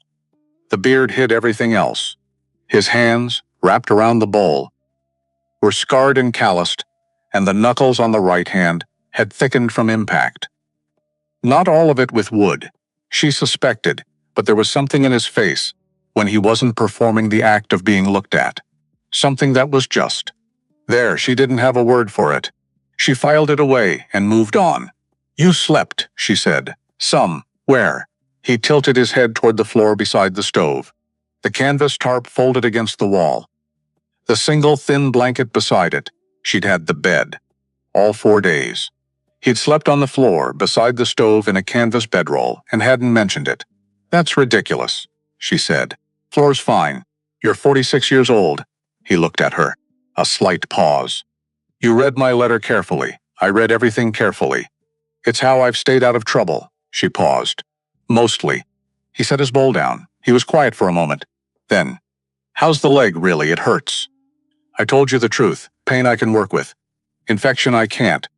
The beard hid everything else. His hands, wrapped around the bowl, were scarred and calloused, and the knuckles on the right hand had thickened from impact. Not all of it with wood, she suspected, but there was something in his face when he wasn't performing the act of being looked at. Something that was just. There, she didn't have a word for it. She filed it away and moved on. You slept, she said. Some. Where? He tilted his head toward the floor beside the stove. The canvas tarp folded against the wall. The single thin blanket beside it. She'd had the bed. All 4 days. He'd slept on the floor beside the stove in a canvas bedroll and hadn't mentioned it. That's ridiculous, she said. Floor's fine. You're 46 years old. He looked at her. A slight pause. You read my letter carefully. I read everything carefully. It's how I've stayed out of trouble. She paused. Mostly. He set his bowl down. He was quiet for a moment. Then, how's the leg really? It hurts. I told you the truth. Pain I can work with. Infection I can't.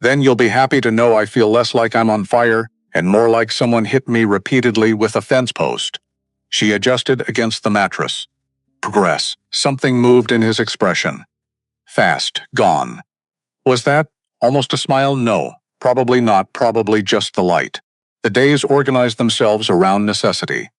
Then you'll be happy to know I feel less like I'm on fire and more like someone hit me repeatedly with a fence post. She adjusted against the mattress. Progress. Something moved in his expression. Fast. Gone. Was that almost a smile? No. Probably not. Probably just the light. The days organized themselves around necessity.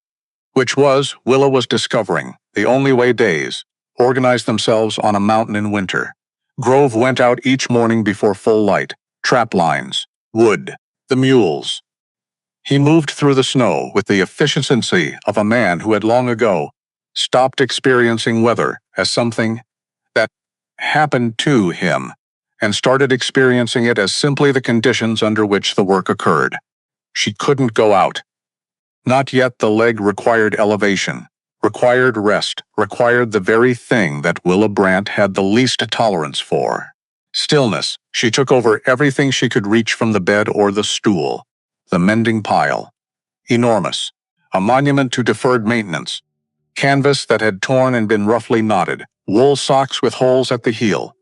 Which was, Willa was discovering, the only way days organized themselves on a mountain in winter. Grove went out each morning before full light. Trap lines. Wood. The mules. He moved through the snow with the efficiency of a man who had long ago stopped experiencing weather as something that happened to him and started experiencing it as simply the conditions under which the work occurred. She couldn't go out. Not yet. The leg required elevation, required rest, required the very thing that Willa Brandt had the least tolerance for. Stillness. She took over everything she could reach from the bed or the stool. The mending pile. Enormous. A monument to deferred maintenance. Canvas that had torn and been roughly knotted. Wool socks with holes at the heel.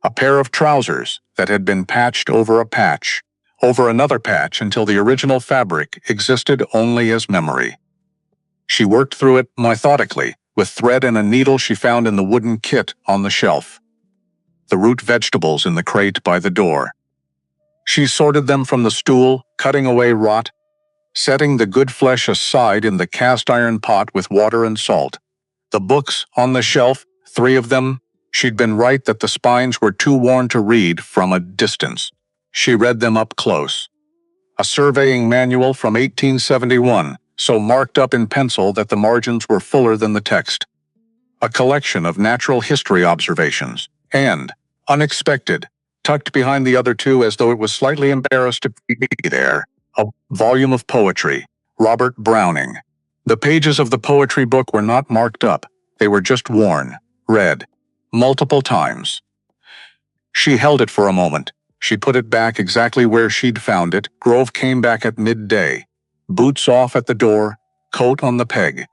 A pair of trousers that had been patched over a patch, over another patch until the original fabric existed only as memory. She worked through it methodically, with thread and a needle she found in the wooden kit on the shelf. The root vegetables in the crate by the door. She sorted them from the stool, cutting away rot, setting the good flesh aside in the cast-iron pot with water and salt. The books on the shelf, 3 of them, she'd been right that the spines were too worn to read from a distance. She read them up close. A surveying manual from 1871, so marked up in pencil that the margins were fuller than the text. A collection of natural history observations, and, unexpected, tucked behind the other 2 as though it was slightly embarrassed to be there, a volume of poetry, Robert Browning. The pages of the poetry book were not marked up, they were just worn, read, multiple times. She held it for a moment. She put it back exactly where she'd found it. Grove came back at midday. Boots off at the door, coat on the peg.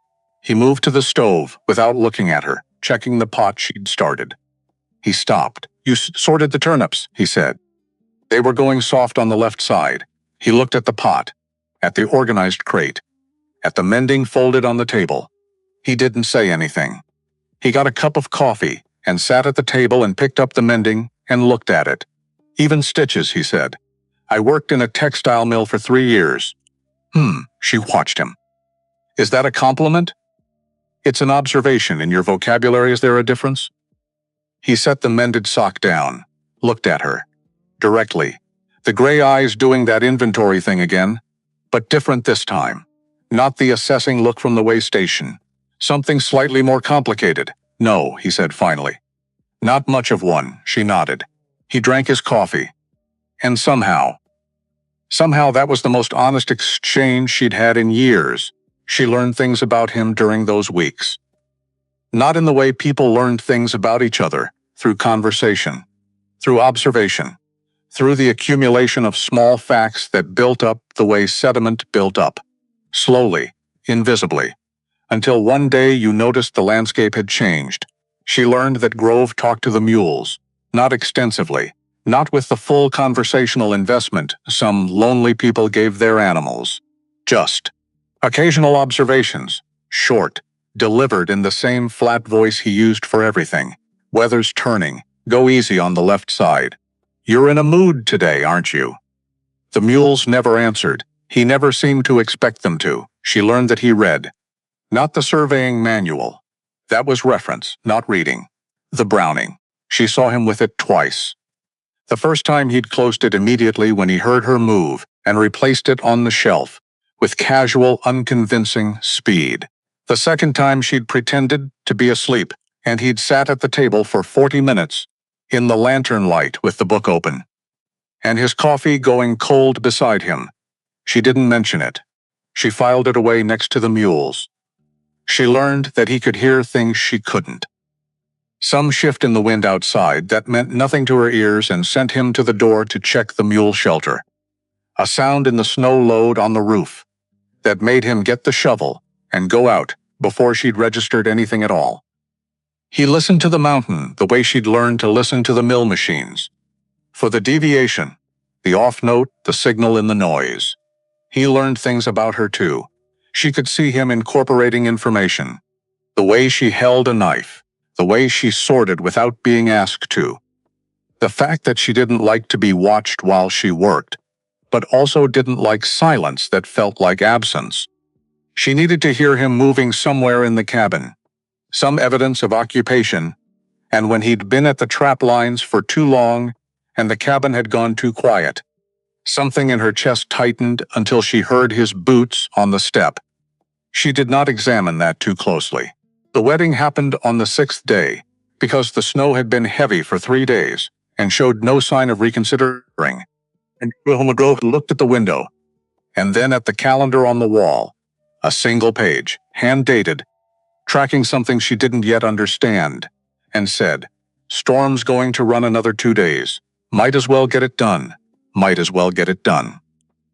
He moved to the stove without looking at her, checking the pot she'd started. He stopped. You sorted the turnips, he said. They were going soft on the left side. He looked at the pot, at the organized crate, at the mending folded on the table. He didn't say anything. He got a cup of coffee and sat at the table and picked up the mending and looked at it. Even stitches, he said. I worked in a textile mill for 3 years. She watched him. Is that a compliment? It's an observation in your vocabulary. Is there a difference? He set the mended sock down, looked at her. Directly. The gray eyes doing that inventory thing again, but different this time. Not the assessing look from the way station. Something slightly more complicated. No, he said finally. Not much of one, she nodded. He drank his coffee. And somehow that was the most honest exchange she'd had in years. She learned things about him during those weeks. Not in the way people learned things about each other, through conversation, through observation, through the accumulation of small facts that built up the way sediment built up, slowly, invisibly, until one day you noticed the landscape had changed. She learned that Grove talked to the mules, not extensively, not with the full conversational investment some lonely people gave their animals. Just occasional observations, short, delivered in the same flat voice he used for everything. Weather's turning. Go easy on the left side. You're in a mood today, aren't you? The mules never answered. He never seemed to expect them to. She learned that he read. Not the surveying manual. That was reference, not reading. The Browning. She saw him with it twice. The first time he'd closed it immediately when he heard her move and replaced it on the shelf, with casual, unconvincing speed. The second time she'd pretended to be asleep, and he'd sat at the table for 40 minutes, in the lantern light with the book open, and his coffee going cold beside him. She didn't mention it. She filed it away next to the mules. She learned that he could hear things she couldn't. Some shift in the wind outside that meant nothing to her ears and sent him to the door to check the mule shelter. A sound in the snow load on the roof that made him get the shovel and go out before she'd registered anything at all. He listened to the mountain the way she'd learned to listen to the mill machines. For the deviation, the off note, the signal in the noise. He learned things about her too. She could see him incorporating information. The way she held a knife. The way she sorted without being asked to. The fact that she didn't like to be watched while she worked, but also didn't like silence that felt like absence. She needed to hear him moving somewhere in the cabin, some evidence of occupation, and when he'd been at the trap lines for too long and the cabin had gone too quiet, something in her chest tightened until she heard his boots on the step. She did not examine that too closely. The wedding happened on the 6th day, because the snow had been heavy for 3 days and showed no sign of reconsidering. And Grove looked at the window, and then at the calendar on the wall, a single page, hand-dated, tracking something she didn't yet understand, and said, "Storm's going to run another 2 days. Might as well get it done. Might as well get it done."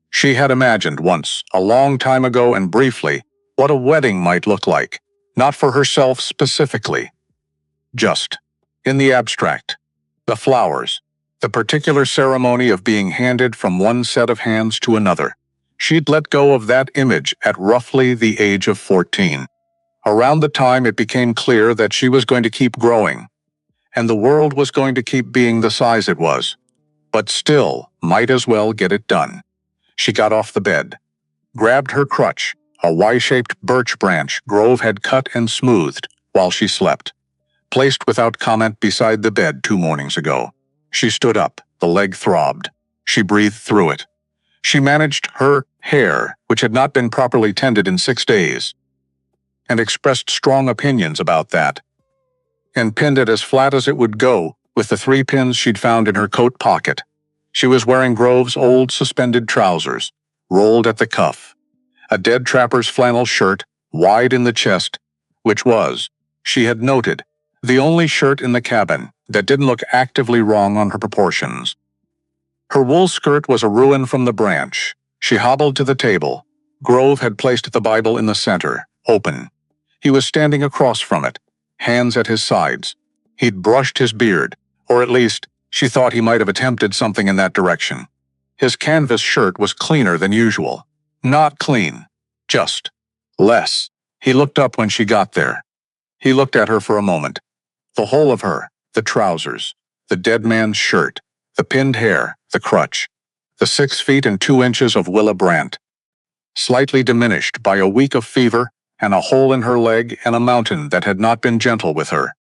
She had imagined once, a long time ago and briefly, what a wedding might look like. Not for herself specifically. Just, in the abstract, the flowers, the particular ceremony of being handed from one set of hands to another. She'd let go of that image at roughly the age of 14. Around the time it became clear that she was going to keep growing, and the world was going to keep being the size it was, but still might as well get it done. She got off the bed, grabbed her crutch, a Y-shaped birch branch Grove had cut and smoothed while she slept, placed without comment beside the bed 2 mornings ago. She stood up, the leg throbbed. She breathed through it. She managed her hair, which had not been properly tended in 6 days, and expressed strong opinions about that, and pinned it as flat as it would go with the 3 pins she'd found in her coat pocket. She was wearing Grove's old suspended trousers, rolled at the cuff, a dead trapper's flannel shirt, wide in the chest, which was, she had noted, the only shirt in the cabin that didn't look actively wrong on her proportions. Her wool skirt was a ruin from the branch. She hobbled to the table. Grove had placed the Bible in the center, open. He was standing across from it, hands at his sides. He'd brushed his beard, or at least, she thought he might have attempted something in that direction. His canvas shirt was cleaner than usual. Not clean, just less. He looked up when she got there. He looked at her for a moment. The whole of her, the trousers, the dead man's shirt, the pinned hair, the crutch, the 6 feet and 2 inches of Willa Brandt, slightly diminished by a week of fever and a hole in her leg and a mountain that had not been gentle with her.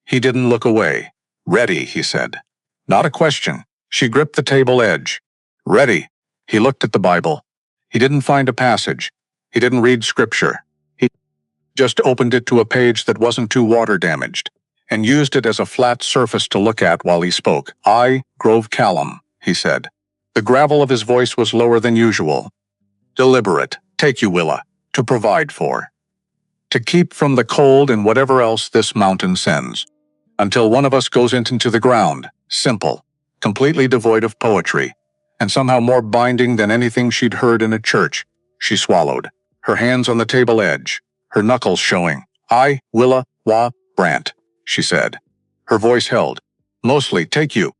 He didn't look away. "Ready," he said. Not a question. She gripped the table edge. "Ready." He looked at the Bible. He didn't find a passage. He didn't read scripture. He just opened it to a page that wasn't too water-damaged, and used it as a flat surface to look at while he spoke. "I, Grove Callum," he said. The gravel of his voice was lower than usual. "Deliberate, take you, Willa, to provide for. To keep from the cold and whatever else this mountain sends. Until one of us goes into the ground. Simple, completely devoid of poetry, and somehow more binding than anything she'd heard in a church." She swallowed, her hands on the table edge, her knuckles showing. "I, Willa, Wa, Brant," she said. Her voice held. "Mostly take you,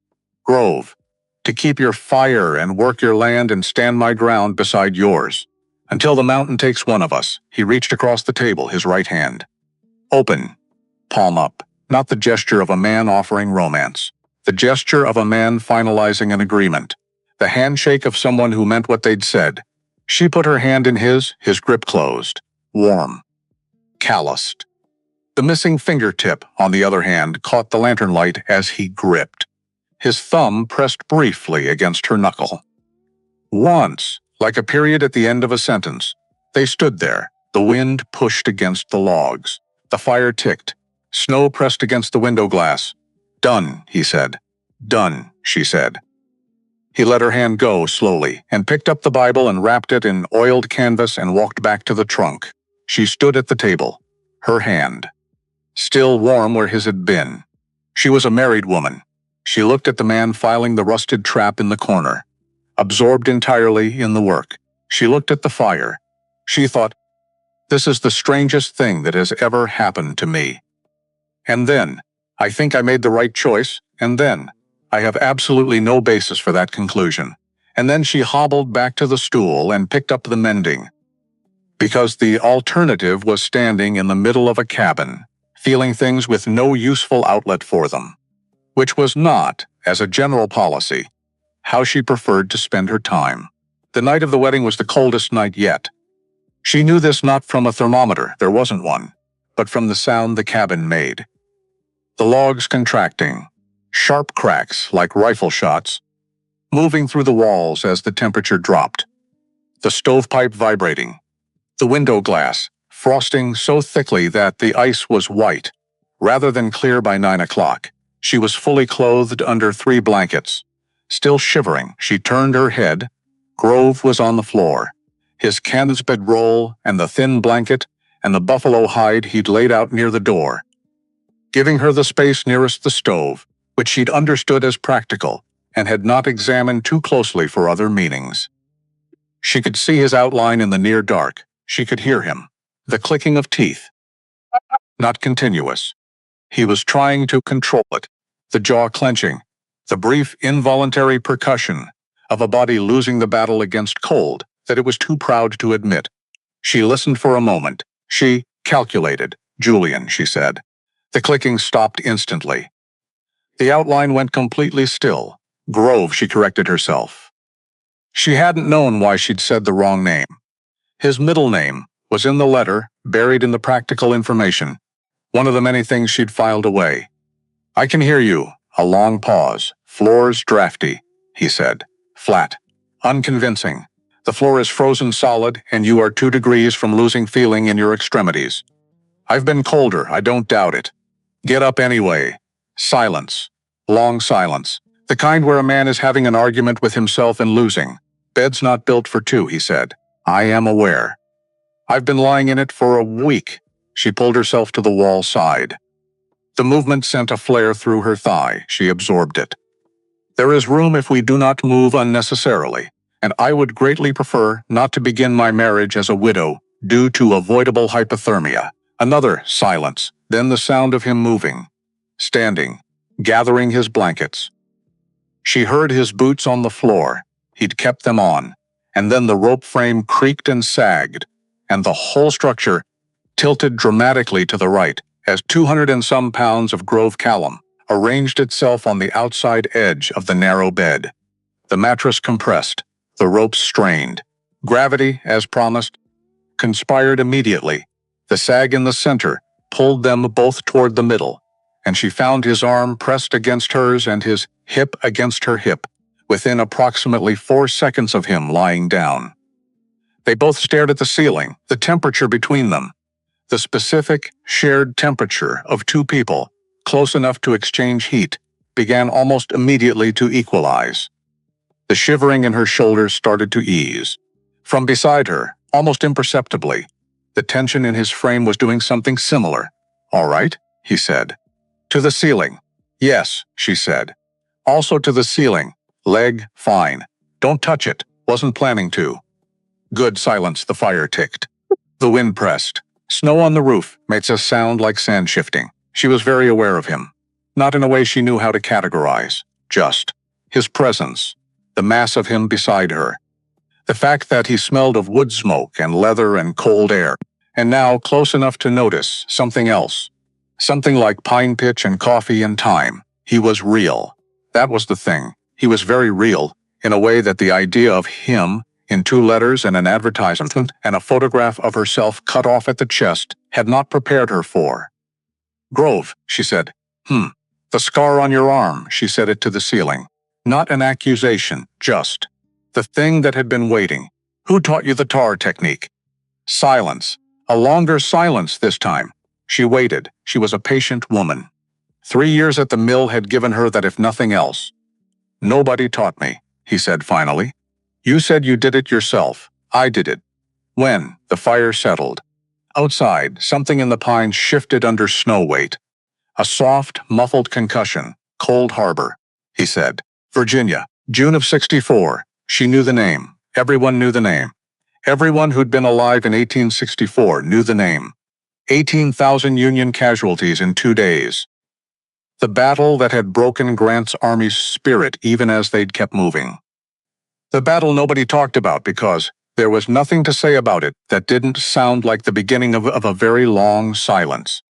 Grove, to keep your fire and work your land and stand my ground beside yours. Until the mountain takes one of us." He reached across the table, his right hand. Open, palm up, not the gesture of a man offering romance. The gesture of a man finalizing an agreement. The handshake of someone who meant what they'd said. She put her hand in his grip closed. Warm. Calloused. The missing fingertip, on the other hand, caught the lantern light as he gripped. His thumb pressed briefly against her knuckle. Once, like a period at the end of a sentence, they stood there. The wind pushed against the logs. The fire ticked. Snow pressed against the window glass. "Done," he said. "Done," she said. He let her hand go slowly and picked up the Bible and wrapped it in oiled canvas and walked back to the trunk. She stood at the table, her hand still warm where his had been. She was a married woman. She looked at the man filing the rusted trap in the corner, absorbed entirely in the work. She looked at the fire. She thought, "This is the strangest thing that has ever happened to me. And then, I think I made the right choice, and then, I have absolutely no basis for that conclusion." And then she hobbled back to the stool and picked up the mending. Because the alternative was standing in the middle of a cabin, feeling things with no useful outlet for them. Which was not, as a general policy, how she preferred to spend her time. The night of the wedding was the coldest night yet. She knew this not from a thermometer, there wasn't one, but from the sound the cabin made. The logs contracting, sharp cracks like rifle shots, moving through the walls as the temperature dropped. The stovepipe vibrating. The window glass, frosting so thickly that the ice was white, rather than clear by 9 o'clock. She was fully clothed under 3 blankets. Still shivering, she turned her head. Grove was on the floor, his canvas bedroll and the thin blanket and the buffalo hide he'd laid out near the door, giving her the space nearest the stove, which she'd understood as practical and had not examined too closely for other meanings. She could see his outline in the near dark. She could hear him. The clicking of teeth. Not continuous. He was trying to control it. The jaw clenching. The brief involuntary percussion of a body losing the battle against cold that it was too proud to admit. She listened for a moment. She calculated. "Julian," she said. The clicking stopped instantly. The outline went completely still. "Grove," she corrected herself. She hadn't known why she'd said the wrong name. His middle name was in the letter, buried in the practical information, one of the many things she'd filed away. "I can hear you." A long pause. "Floor's drafty," he said. "Flat. Unconvincing. The floor is frozen solid, and you are 2 degrees from losing feeling in your extremities. I've been colder, I don't doubt it. Get up anyway." Silence. Long silence. The kind where a man is having an argument with himself and losing. "Bed's not built for 2, he said. "I am aware. I've been lying in it for a week." She pulled herself to the wall side. The movement sent a flare through her thigh. She absorbed it. "There is room if we do not move unnecessarily, and I would greatly prefer not to begin my marriage as a widow due to avoidable hypothermia." Another silence, then the sound of him moving, standing, gathering his blankets. She heard his boots on the floor. He'd kept them on, and then the rope frame creaked and sagged, and the whole structure tilted dramatically to the right as 200 and some pounds of Grove Callum arranged itself on the outside edge of the narrow bed. The mattress compressed, the ropes strained. Gravity, as promised, conspired immediately, The sag in the center pulled them both toward the middle, and she found his arm pressed against hers and his hip against her hip, within approximately 4 seconds of him lying down. They both stared at the ceiling, the temperature between them. The specific, shared temperature of two people, close enough to exchange heat, began almost immediately to equalize. The shivering in her shoulders started to ease. From beside her, almost imperceptibly, the tension in his frame was doing something similar. "All right," he said. "To the ceiling." "Yes," she said. "Also to the ceiling. Leg, fine. Don't touch it. Wasn't planning to." "Good." Silence. The fire ticked. The wind pressed. Snow on the roof made a sound like sand shifting. She was very aware of him. Not in a way she knew how to categorize. Just his presence. The mass of him beside her. The fact that he smelled of wood smoke and leather and cold air. And now close enough to notice something else. Something like pine pitch and coffee and thyme. He was real. That was the thing. He was very real, in a way that the idea of him, in 2 letters and an advertisement and a photograph of herself cut off at the chest, had not prepared her for. "Grove," she said. The scar on your arm," she said it to the ceiling. Not an accusation, just the thing that had been waiting. "Who taught you the tar technique?" Silence. A longer silence this time. She waited. She was a patient woman. 3 years at the mill had given her that, if nothing else. "Nobody taught me," he said finally. "You said you did it yourself. I did it." When the fire settled. Outside, something in the pines shifted under snow weight. A soft, muffled concussion. "Cold Harbor," he said. "Virginia, June of '64. She knew the name. Everyone knew the name. Everyone who'd been alive in 1864 knew the name. 18,000 Union casualties in 2 days. The battle that had broken Grant's army's spirit even as they'd kept moving. The battle nobody talked about because there was nothing to say about it that didn't sound like the beginning of a very long silence.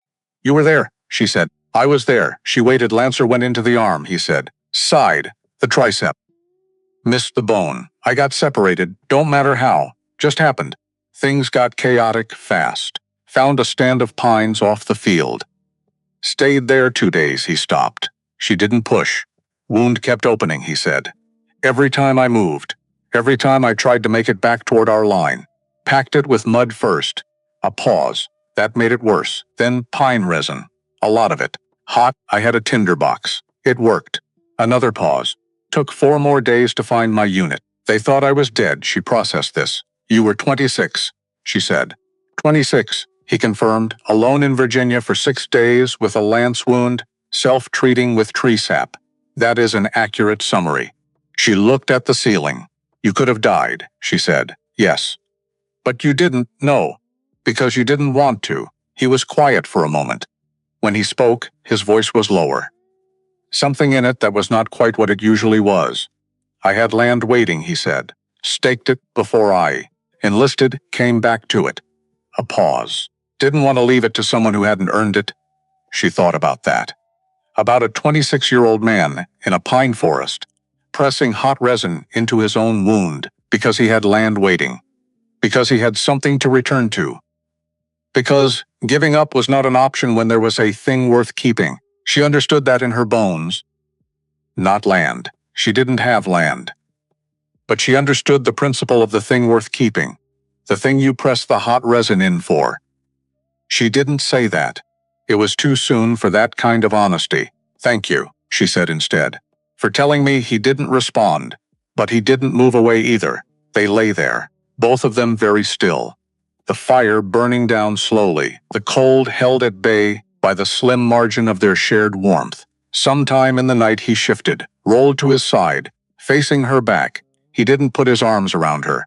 "You were there," she said. "I was there." She waited. "Lancer went into the arm," he said. "Side, the tricep. Missed the bone. I got separated. Don't matter how. Just happened. Things got chaotic fast. Found a stand of pines off the field. Stayed there 2 days." He stopped. She didn't push. "Wound kept opening," he said. "Every time I moved. Every time I tried to make it back toward our line. Packed it with mud first." A pause. "That made it worse. Then pine resin. A lot of it. Hot. I had a tinder box. It worked." Another pause. "Took 4 more days to find my unit. They thought I was dead." She processed this. "You were 26, she said. 26, he confirmed, alone in Virginia for 6 days with a lance wound, self-treating with tree sap. That is an accurate summary." She looked at the ceiling. "You could have died," she said. "Yes. But you didn't, no. Because you didn't want to." He was quiet for a moment. When he spoke, his voice was lower. Something in it that was not quite what it usually was. "I had land waiting," he said. "Staked it before I enlisted, came back to it." A pause. "Didn't want to leave it to someone who hadn't earned it." She thought about that. About a 26-year-old man in a pine forest, pressing hot resin into his own wound because he had land waiting. Because he had something to return to. Because giving up was not an option when there was a thing worth keeping. She understood that in her bones. Not land. She didn't have land. But she understood the principle of the thing worth keeping. The thing you press the hot resin in for. She didn't say that. It was too soon for that kind of honesty. "Thank you," she said instead, "for telling me." He didn't respond. But he didn't move away either. They lay there, both of them very still. The fire burning down slowly, the cold held at bay by the slim margin of their shared warmth. Sometime in the night he shifted, rolled to his side, facing her back. He didn't put his arms around her.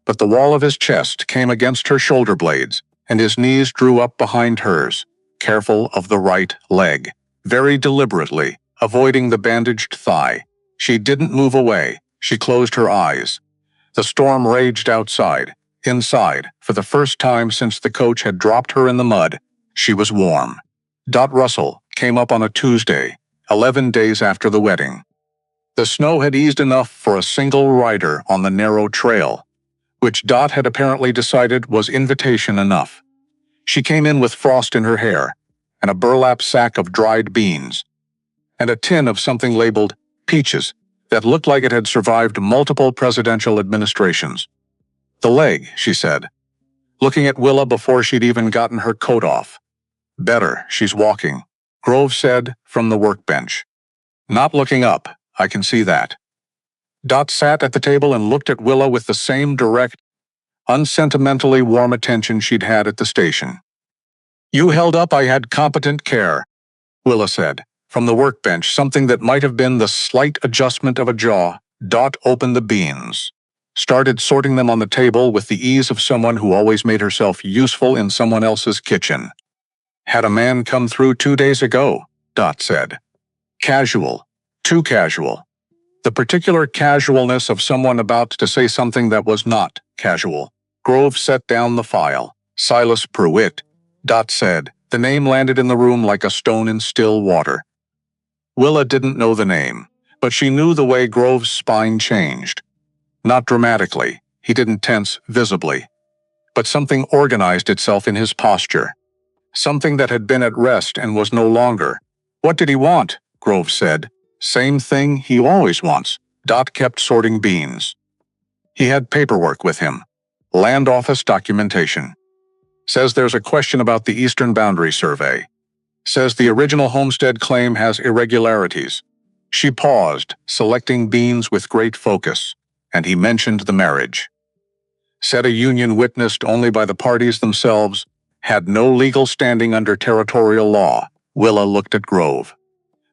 But the wall of his chest came against her shoulder blades, and his knees drew up behind hers, careful of the right leg, very deliberately, avoiding the bandaged thigh. She didn't move away. She closed her eyes. The storm raged outside. Inside, for the first time since the coach had dropped her in the mud, she was warm. Dot Russell came up on a Tuesday, 11 days after the wedding. The snow had eased enough for a single rider on the narrow trail, which Dot had apparently decided was invitation enough. She came in with frost in her hair, and a burlap sack of dried beans, and a tin of something labeled peaches that looked like it had survived multiple presidential administrations. "The leg," she said, looking at Willa before she'd even gotten her coat off. "Better, she's walking," Grove said from the workbench. "Not looking up, I can see that." Dot sat at the table and looked at Willa with the same direct, unsentimentally warm attention she'd had at the station. "You held up I had competent care," Willa said. From the workbench, something that might have been the slight adjustment of a jaw, Dot opened the beans, started sorting them on the table with the ease of someone who always made herself useful in someone else's kitchen. "Had a man come through 2 days ago," Dot said. "Casual. Too casual. The particular casualness of someone about to say something that was not casual." Grove set down the file. "Silas Pruitt," Dot said. The name landed in the room like a stone in still water. Willa didn't know the name, but she knew the way Grove's spine changed. Not dramatically, he didn't tense visibly, but something organized itself in his posture. Something that had been at rest and was no longer. "What did he want?" Grove said. "Same thing he always wants." Dot kept sorting beans. "He had paperwork with him. Land office documentation. Says there's a question about the eastern boundary survey. Says the original homestead claim has irregularities." She paused, selecting beans with great focus, and he mentioned the marriage. "Said a union witnessed only by the parties themselves, had no legal standing under territorial law." Willa looked at Grove.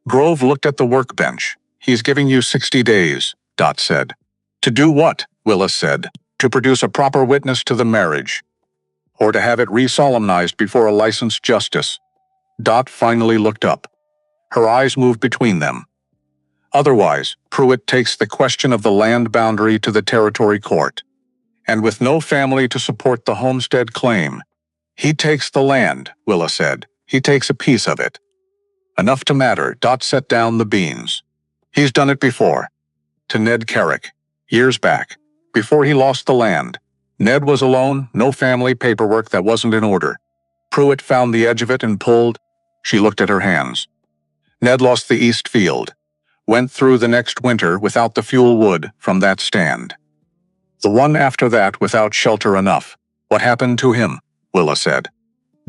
Grove looked at the workbench. "He's giving you 60 days, Dot said. "To do what?" Willa said. "To produce a proper witness to the marriage. Or to have it re-solemnized before a licensed justice." Dot finally looked up. Her eyes moved between them. "Otherwise, Pruitt takes the question of the land boundary to the territory court. And with no family to support the homestead claim, he takes the land," Willa said. "He takes a piece of it. Enough to matter." Dot set down the beans. "He's done it before. To Ned Carrick. Years back. Before he lost the land. Ned was alone, no family paperwork that wasn't in order. Pruitt found the edge of it and pulled." She looked at her hands. "Ned lost the east field. Went through the next winter without the fuel wood from that stand. The one after that without shelter enough. What happened to him?" Willa said.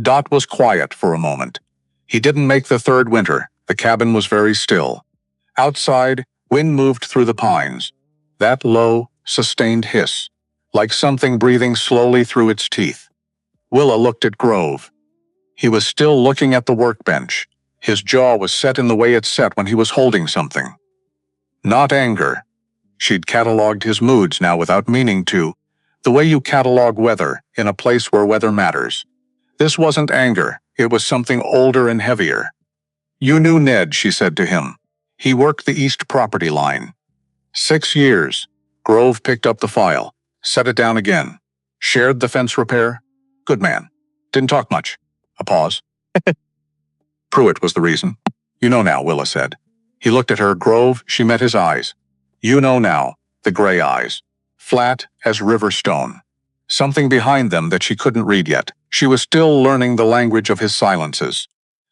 Dot was quiet for a moment. "He didn't make the third winter. The cabin was very still. Outside, wind moved through the pines. That low, sustained hiss, like something breathing slowly through its teeth." Willa looked at Grove. He was still looking at the workbench. His jaw was set in the way it's set when he was holding something. Not anger. She'd cataloged his moods now without meaning to, the way you catalog weather in a place where weather matters. This wasn't anger, it was something older and heavier. "You knew Ned," she said to him. "He worked the east property line. 6 years. Grove picked up the file, set it down again. "Shared the fence repair? Good man. Didn't talk much." A pause. "Pruitt was the reason." "You know now," Willa said. He looked at her. Grove, she met his eyes. "You know now," the gray eyes. Flat as river stone. Something behind them that she couldn't read yet. She was still learning the language of his silences.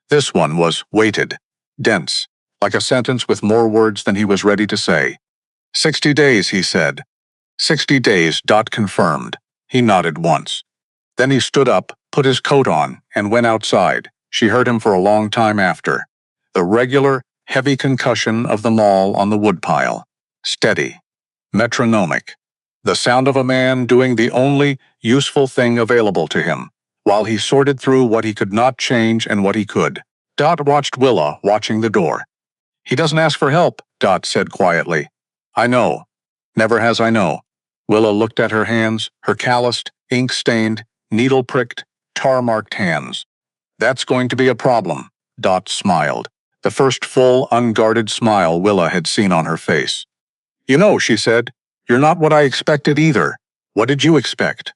This one was weighted, dense, like a sentence with more words than he was ready to say. 60 days, he said. 60 days, Dot confirmed. He nodded once. Then he stood up, put his coat on, and went outside. She heard him for a long time after. The regular, heavy concussion of the maul on the woodpile. Steady. Metronomic. The sound of a man doing the only useful thing available to him, while he sorted through what he could not change and what he could. Dot watched Willa watching the door. "He doesn't ask for help," Dot said quietly. "I know. Never has I know." Willa looked at her hands, her calloused, ink-stained, needle-pricked, tar-marked hands. "That's going to be a problem," Dot smiled. The first full, unguarded smile Willa had seen on her face. "You know," she said, "you're not what I expected either. What did you expect?"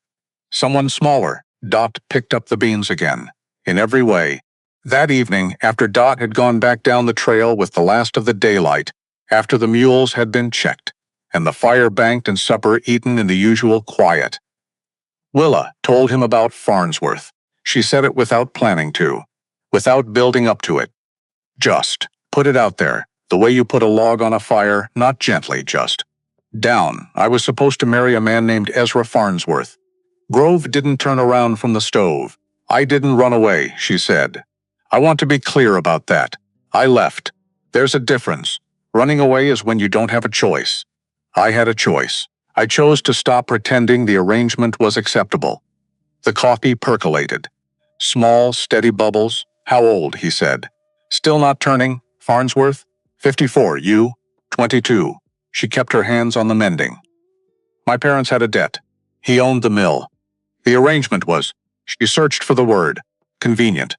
"Someone smaller." Dot picked up the beans again. In every way. That evening, after Dot had gone back down the trail with the last of the daylight, after the mules had been checked, and the fire banked and supper eaten in the usual quiet, Willa told him about Farnsworth. She said it without planning to, without building up to it. Just put it out there, the way you put a log on a fire, not gently, just. Down. I was supposed to marry a man named Ezra Farnsworth. Grove didn't turn around from the stove. I didn't run away, she said. I want to be clear about that. I left. There's a difference. Running away is when you don't have a choice. I had a choice. I chose to stop pretending the arrangement was acceptable. The coffee percolated. Small, steady bubbles. How old, he said. Still not turning, Farnsworth? 54, you? 22. She kept her hands on the mending. My parents had a debt. He owned the mill. The arrangement was, she searched for the word, convenient.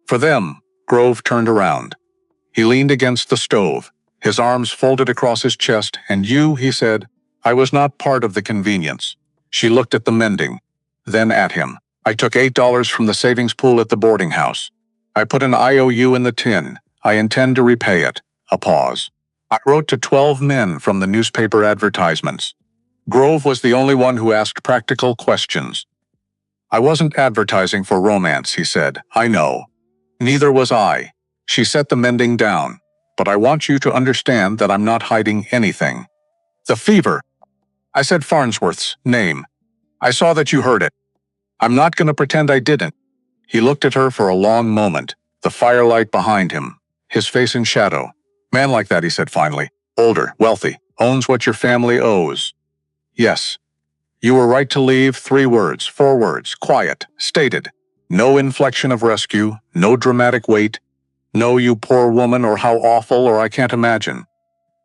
For them, Grove turned around. He leaned against the stove, his arms folded across his chest, and you, he said, I was not part of the convenience. She looked at the mending, then at him. I took $8 from the savings pool at the boarding house. I put an IOU in the tin. I intend to repay it. A pause. I wrote to 12 men from the newspaper advertisements. Grove was the only one who asked practical questions. I wasn't advertising for romance, he said. I know. Neither was I. She set the mending down. But I want you to understand that I'm not hiding anything. The fever. I said Farnsworth's name. I saw that you heard it. I'm not going to pretend I didn't. He looked at her for a long moment, the firelight behind him, his face in shadow. Man like that, he said finally. Older, wealthy, owns what your family owes. Yes. You were right to leave. 3 words, 4 words, quiet, stated. No inflection of rescue, no dramatic wait. No, you poor woman, or how awful, or I can't imagine.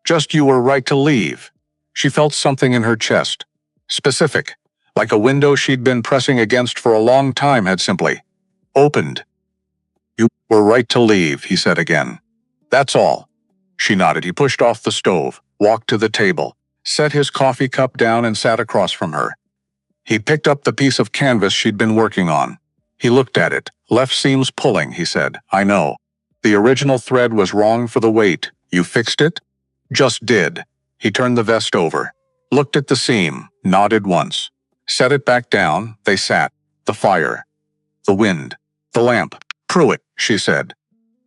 Just you were right to leave. She felt something in her chest. Specific, like a window she'd been pressing against for a long time had simply opened. You were right to leave, he said again. That's all. She nodded. He pushed off the stove, walked to the table, set his coffee cup down and sat across from her. He picked up the piece of canvas she'd been working on. He looked at it. Left seam's pulling, he said. I know. The original thread was wrong for the weight. You fixed it? Just did. He turned the vest over, looked at the seam, nodded once. Set it back down. They sat. The fire. The wind. The lamp. Pruitt, she said.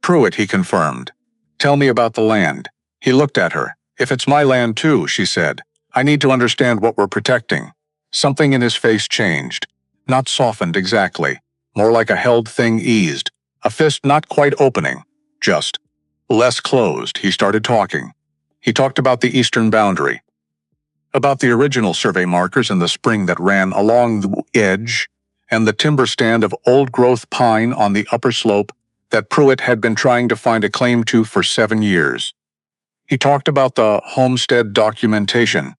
Pruitt, he confirmed. Tell me about the land. He looked at her. If it's my land too, she said. I need to understand what we're protecting. Something in his face changed. Not softened exactly. More like a held thing eased. A fist not quite opening. Just less closed. He started talking. He talked about the eastern boundary. About the original survey markers and the spring that ran along the edge, and the timber stand of old-growth pine on the upper slope that Pruitt had been trying to find a claim to for 7 years. He talked about the homestead documentation,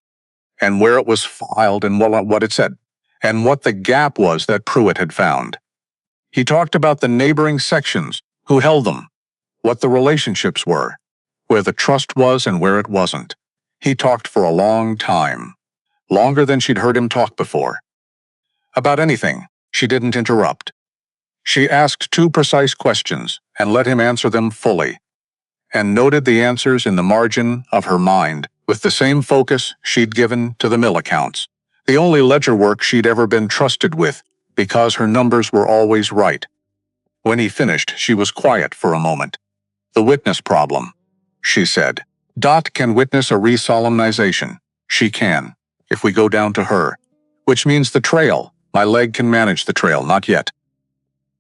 and where it was filed and what it said, and what the gap was that Pruitt had found. He talked about the neighboring sections, who held them, what the relationships were, where the trust was and where it wasn't. He talked for a long time, longer than she'd heard him talk before. About anything, she didn't interrupt. She asked 2 precise questions and let him answer them fully, and noted the answers in the margin of her mind with the same focus she'd given to the mill accounts, the only ledger work she'd ever been trusted with because her numbers were always right. When he finished, she was quiet for a moment. The witness problem, she said. Dot can witness a resolemnization. She can, if we go down to her. Which means the trail. My leg can manage the trail, not yet.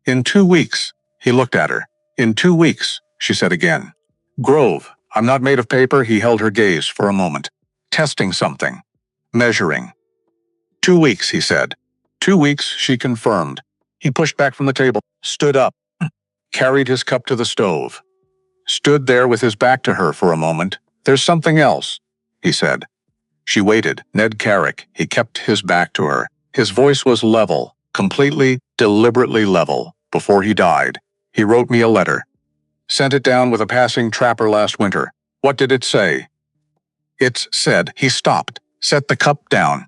In 2 weeks, he looked at her. In 2 weeks, she said again. Grove, I'm not made of paper. He held her gaze for a moment. Testing something. Measuring. 2 weeks, he said. 2 weeks, she confirmed. He pushed back from the table, stood up, carried his cup to the stove. Stood there with his back to her for a moment. There's something else, he said. She waited. Ned Carrick, he kept his back to her. His voice was level, completely, deliberately level. Before he died, he wrote me a letter. Sent it down with a passing trapper last winter. What did it say? It said, he stopped, set the cup down.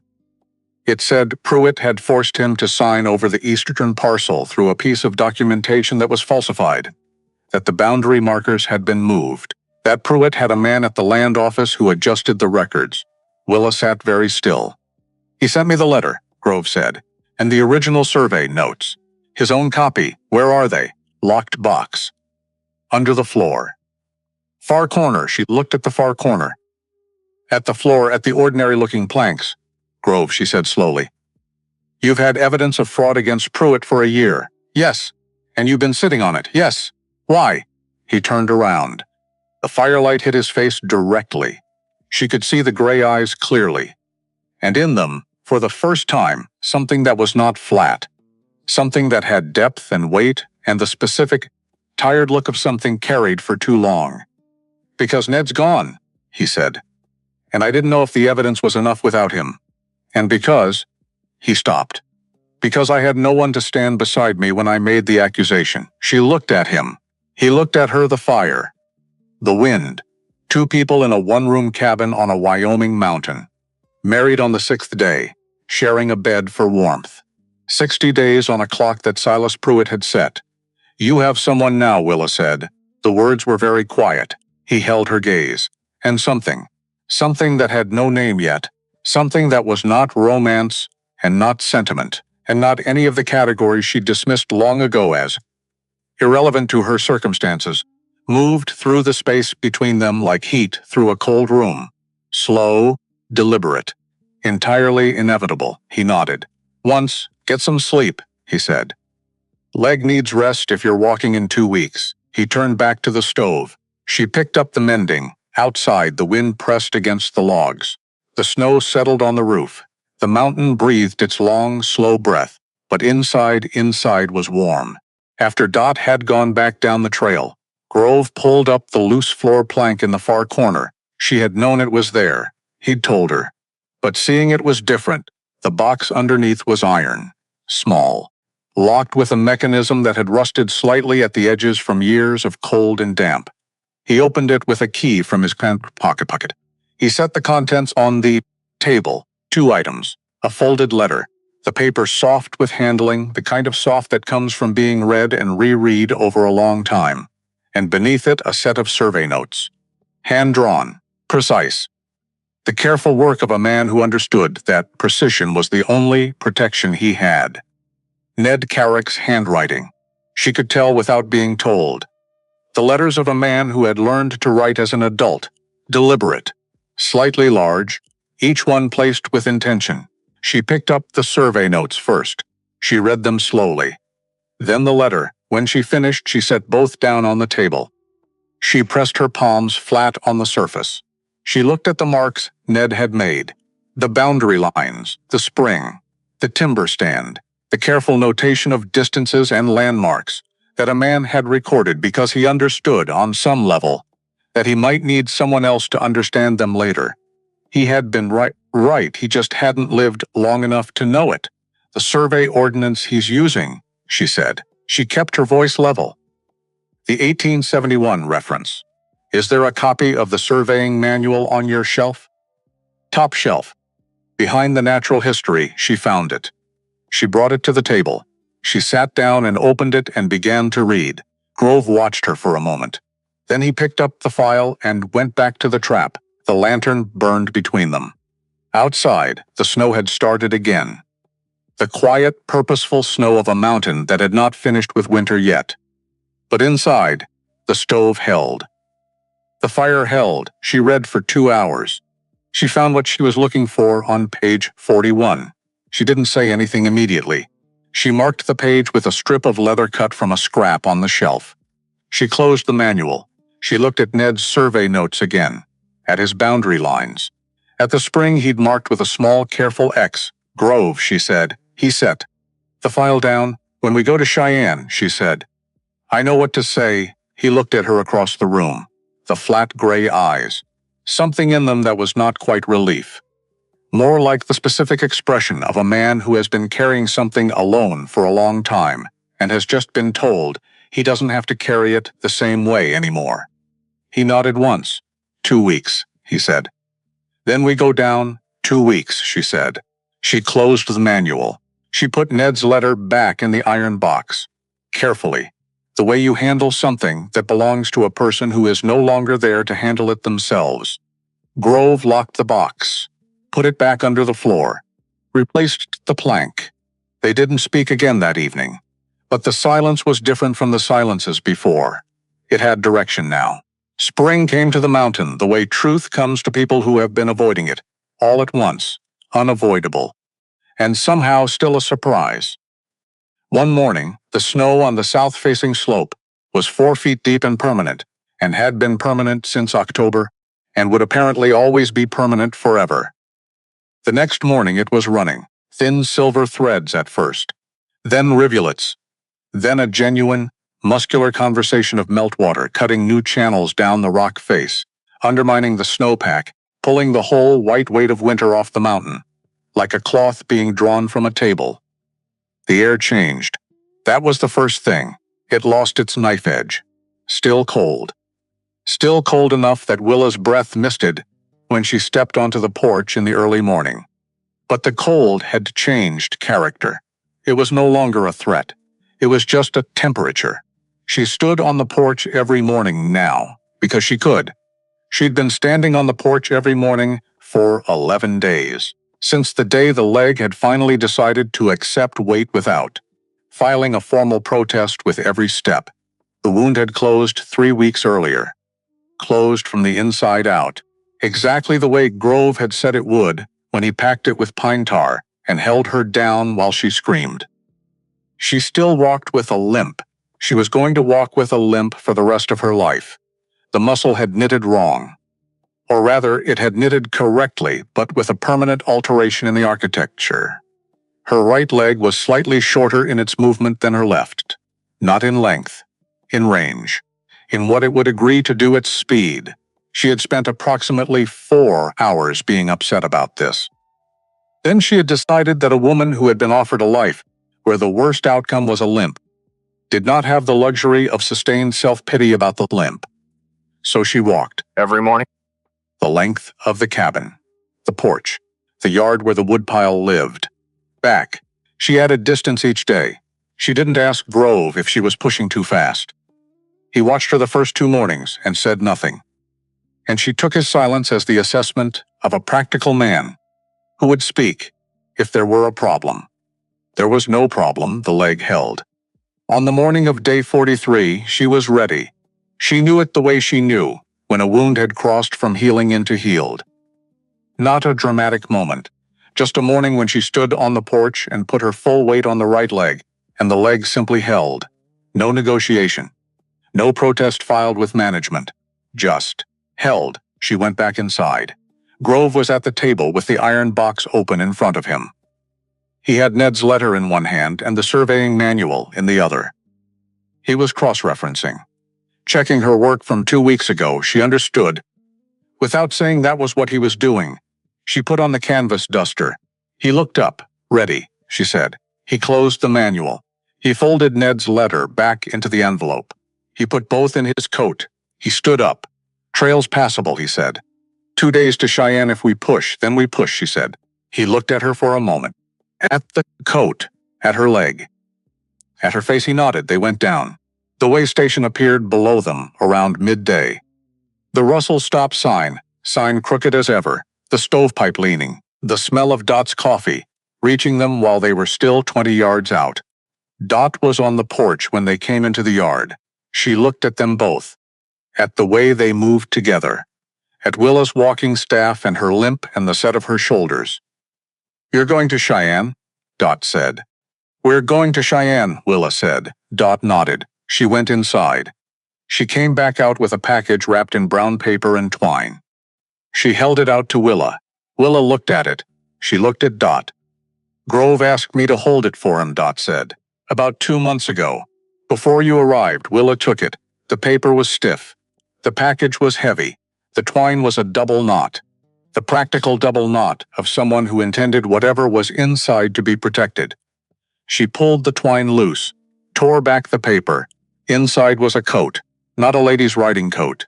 It said Pruitt had forced him to sign over the eastern parcel through a piece of documentation that was falsified, that the boundary markers had been moved, that Pruitt had a man at the land office who adjusted the records. Willa sat very still. He sent me the letter, Grove said, and the original survey notes. His own copy. Where are they? Locked box. Under the floor. Far corner. She looked at the far corner. At the floor, at the ordinary-looking planks. Grove, she said slowly. You've had evidence of fraud against Pruitt for a year. Yes. And you've been sitting on it. Yes. Why? He turned around. The firelight hit his face directly. She could see the gray eyes clearly. And in them, for the first time, something that was not flat. Something that had depth and weight and the specific, tired look of something carried for too long. Because Ned's gone, he said. And I didn't know if the evidence was enough without him. And because... He stopped. Because I had no one to stand beside me when I made the accusation. She looked at him. He looked at her, the fire. The wind. 2 people in a one-room cabin on a Wyoming mountain. Married on the 6th day. Sharing a bed for warmth. 60 days on a clock that Silas Pruitt had set. You have someone now, Willa said. The words were very quiet. He held her gaze. And something. Something that had no name yet. Something that was not romance, and not sentiment, and not any of the categories she dismissed long ago as irrelevant to her circumstances, moved through the space between them like heat through a cold room. Slow, deliberate, entirely inevitable, he nodded. Once, get some sleep, he said. Leg needs rest if you're walking in 2 weeks. He turned back to the stove. She picked up the mending. Outside, the wind pressed against the logs. The snow settled on the roof. The mountain breathed its long, slow breath, but inside was warm. After Dot had gone back down the trail, Grove pulled up the loose floor plank in the far corner. She had known it was there. He'd told her. But seeing it was different. The box underneath was iron. Small. Locked with a mechanism that had rusted slightly at the edges from years of cold and damp. He opened it with a key from his pocket. He set the contents on the table. 2 items. A folded letter. The paper soft with handling, the kind of soft that comes from being read and reread over a long time. And beneath it, a set of survey notes. Hand-drawn. Precise. The careful work of a man who understood that precision was the only protection he had. Ned Carrick's handwriting. She could tell without being told. The letters of a man who had learned to write as an adult. Deliberate. Slightly large. Each one placed with intention. She picked up the survey notes first. She read them slowly. Then the letter. When she finished, she set both down on the table. She pressed her palms flat on the surface. She looked at the marks Ned had made. The boundary lines, the spring, the timber stand, the careful notation of distances and landmarks that a man had recorded because he understood on some level that he might need someone else to understand them later. He had been right, he just hadn't lived long enough to know it. The survey ordinance he's using, she said. She kept her voice level. The 1871 reference. Is there a copy of the surveying manual on your shelf? Top shelf. Behind the natural history, she found it. She brought it to the table. She sat down and opened it and began to read. Grove watched her for a moment. Then he picked up the file and went back to the trap. The lantern burned between them. Outside, the snow had started again. The quiet, purposeful snow of a mountain that had not finished with winter yet. But inside, the stove held. The fire held. She read for 2 hours. She found what she was looking for on page 41. She didn't say anything immediately. She marked the page with a strip of leather cut from a scrap on the shelf. She closed the manual. She looked at Ned's survey notes again. At his boundary lines. At the spring he'd marked with a small, careful X. Grove, she said. He set the file down. When we go to Cheyenne, she said. I know what to say. He looked at her across the room. The flat gray eyes. Something in them that was not quite relief. More like the specific expression of a man who has been carrying something alone for a long time and has just been told he doesn't have to carry it the same way anymore. He nodded once. 2 weeks, he said. Then we go down. 2 weeks, she said. She closed the manual. She put Ned's letter back in the iron box. Carefully. The way you handle something that belongs to a person who is no longer there to handle it themselves. Grove locked the box. Put it back under the floor. Replaced the plank. They didn't speak again that evening. But the silence was different from the silences before. It had direction now. Spring came to the mountain the way truth comes to people who have been avoiding it, all at once, unavoidable, and somehow still a surprise. One morning, the snow on the south-facing slope was 4 feet deep and permanent, and had been permanent since October, and would apparently always be permanent forever. The next morning it was running, thin silver threads at first, then rivulets, then a genuine, muscular conversation of meltwater cutting new channels down the rock face, undermining the snowpack, pulling the whole white weight of winter off the mountain, like a cloth being drawn from a table. The air changed. That was the first thing. It lost its knife edge. Still cold. Still cold enough that Willa's breath misted when she stepped onto the porch in the early morning. But the cold had changed character. It was no longer a threat. It was just a temperature. She stood on the porch every morning now, because she could. She'd been standing on the porch every morning for 11 days, since the day the leg had finally decided to accept weight without, filing a formal protest with every step. The wound had closed 3 weeks earlier. Closed from the inside out, exactly the way Grove had said it would when he packed it with pine tar and held her down while she screamed. She still walked with a limp. She was going to walk with a limp for the rest of her life. The muscle had knitted wrong. Or rather, it had knitted correctly, but with a permanent alteration in the architecture. Her right leg was slightly shorter in its movement than her left. Not in length, in range, in what it would agree to do at speed. She had spent approximately 4 hours being upset about this. Then she had decided that a woman who had been offered a life where the worst outcome was a limp did not have the luxury of sustained self-pity about the limp. So she walked every morning the length of the cabin, the porch, the yard where the woodpile lived. Back. She added distance each day. She didn't ask Grove if she was pushing too fast. He watched her the first 2 mornings and said nothing. And she took his silence as the assessment of a practical man who would speak if there were a problem. There was no problem, the leg held. On the morning of day 43, she was ready. She knew it the way she knew when a wound had crossed from healing into healed. Not a dramatic moment, just a morning when she stood on the porch and put her full weight on the right leg, and the leg simply held. No negotiation. No protest filed with management. Just held. She went back inside. Grove was at the table with the iron box open in front of him. He had Ned's letter in one hand and the surveying manual in the other. He was cross-referencing. Checking her work from 2 weeks ago, she understood. Without saying that was what he was doing, she put on the canvas duster. He looked up. Ready, she said. He closed the manual. He folded Ned's letter back into the envelope. He put both in his coat. He stood up. Trail's passable, he said. 2 days to Cheyenne if we push, then we push, she said. He looked at her for a moment. At the coat, at her leg. At her face he nodded. They went down. The way station appeared below them around midday. The Russell stop sign crooked as ever, the stovepipe leaning, the smell of Dot's coffee, reaching them while they were still 20 yards out. Dot was on the porch when they came into the yard. She looked at them both. At the way they moved together. At Willa's walking staff and her limp and the set of her shoulders. "You're going to Cheyenne?" Dot said. "We're going to Cheyenne," Willa said. Dot nodded. She went inside. She came back out with a package wrapped in brown paper and twine. She held it out to Willa. Willa looked at it. She looked at Dot. "Grove asked me to hold it for him," Dot said. "About 2 months ago. Before you arrived, Willa took it. The paper was stiff. The package was heavy. The twine was a double knot. The practical double knot of someone who intended whatever was inside to be protected. She pulled the twine loose, tore back the paper. Inside was a coat, not a lady's riding coat,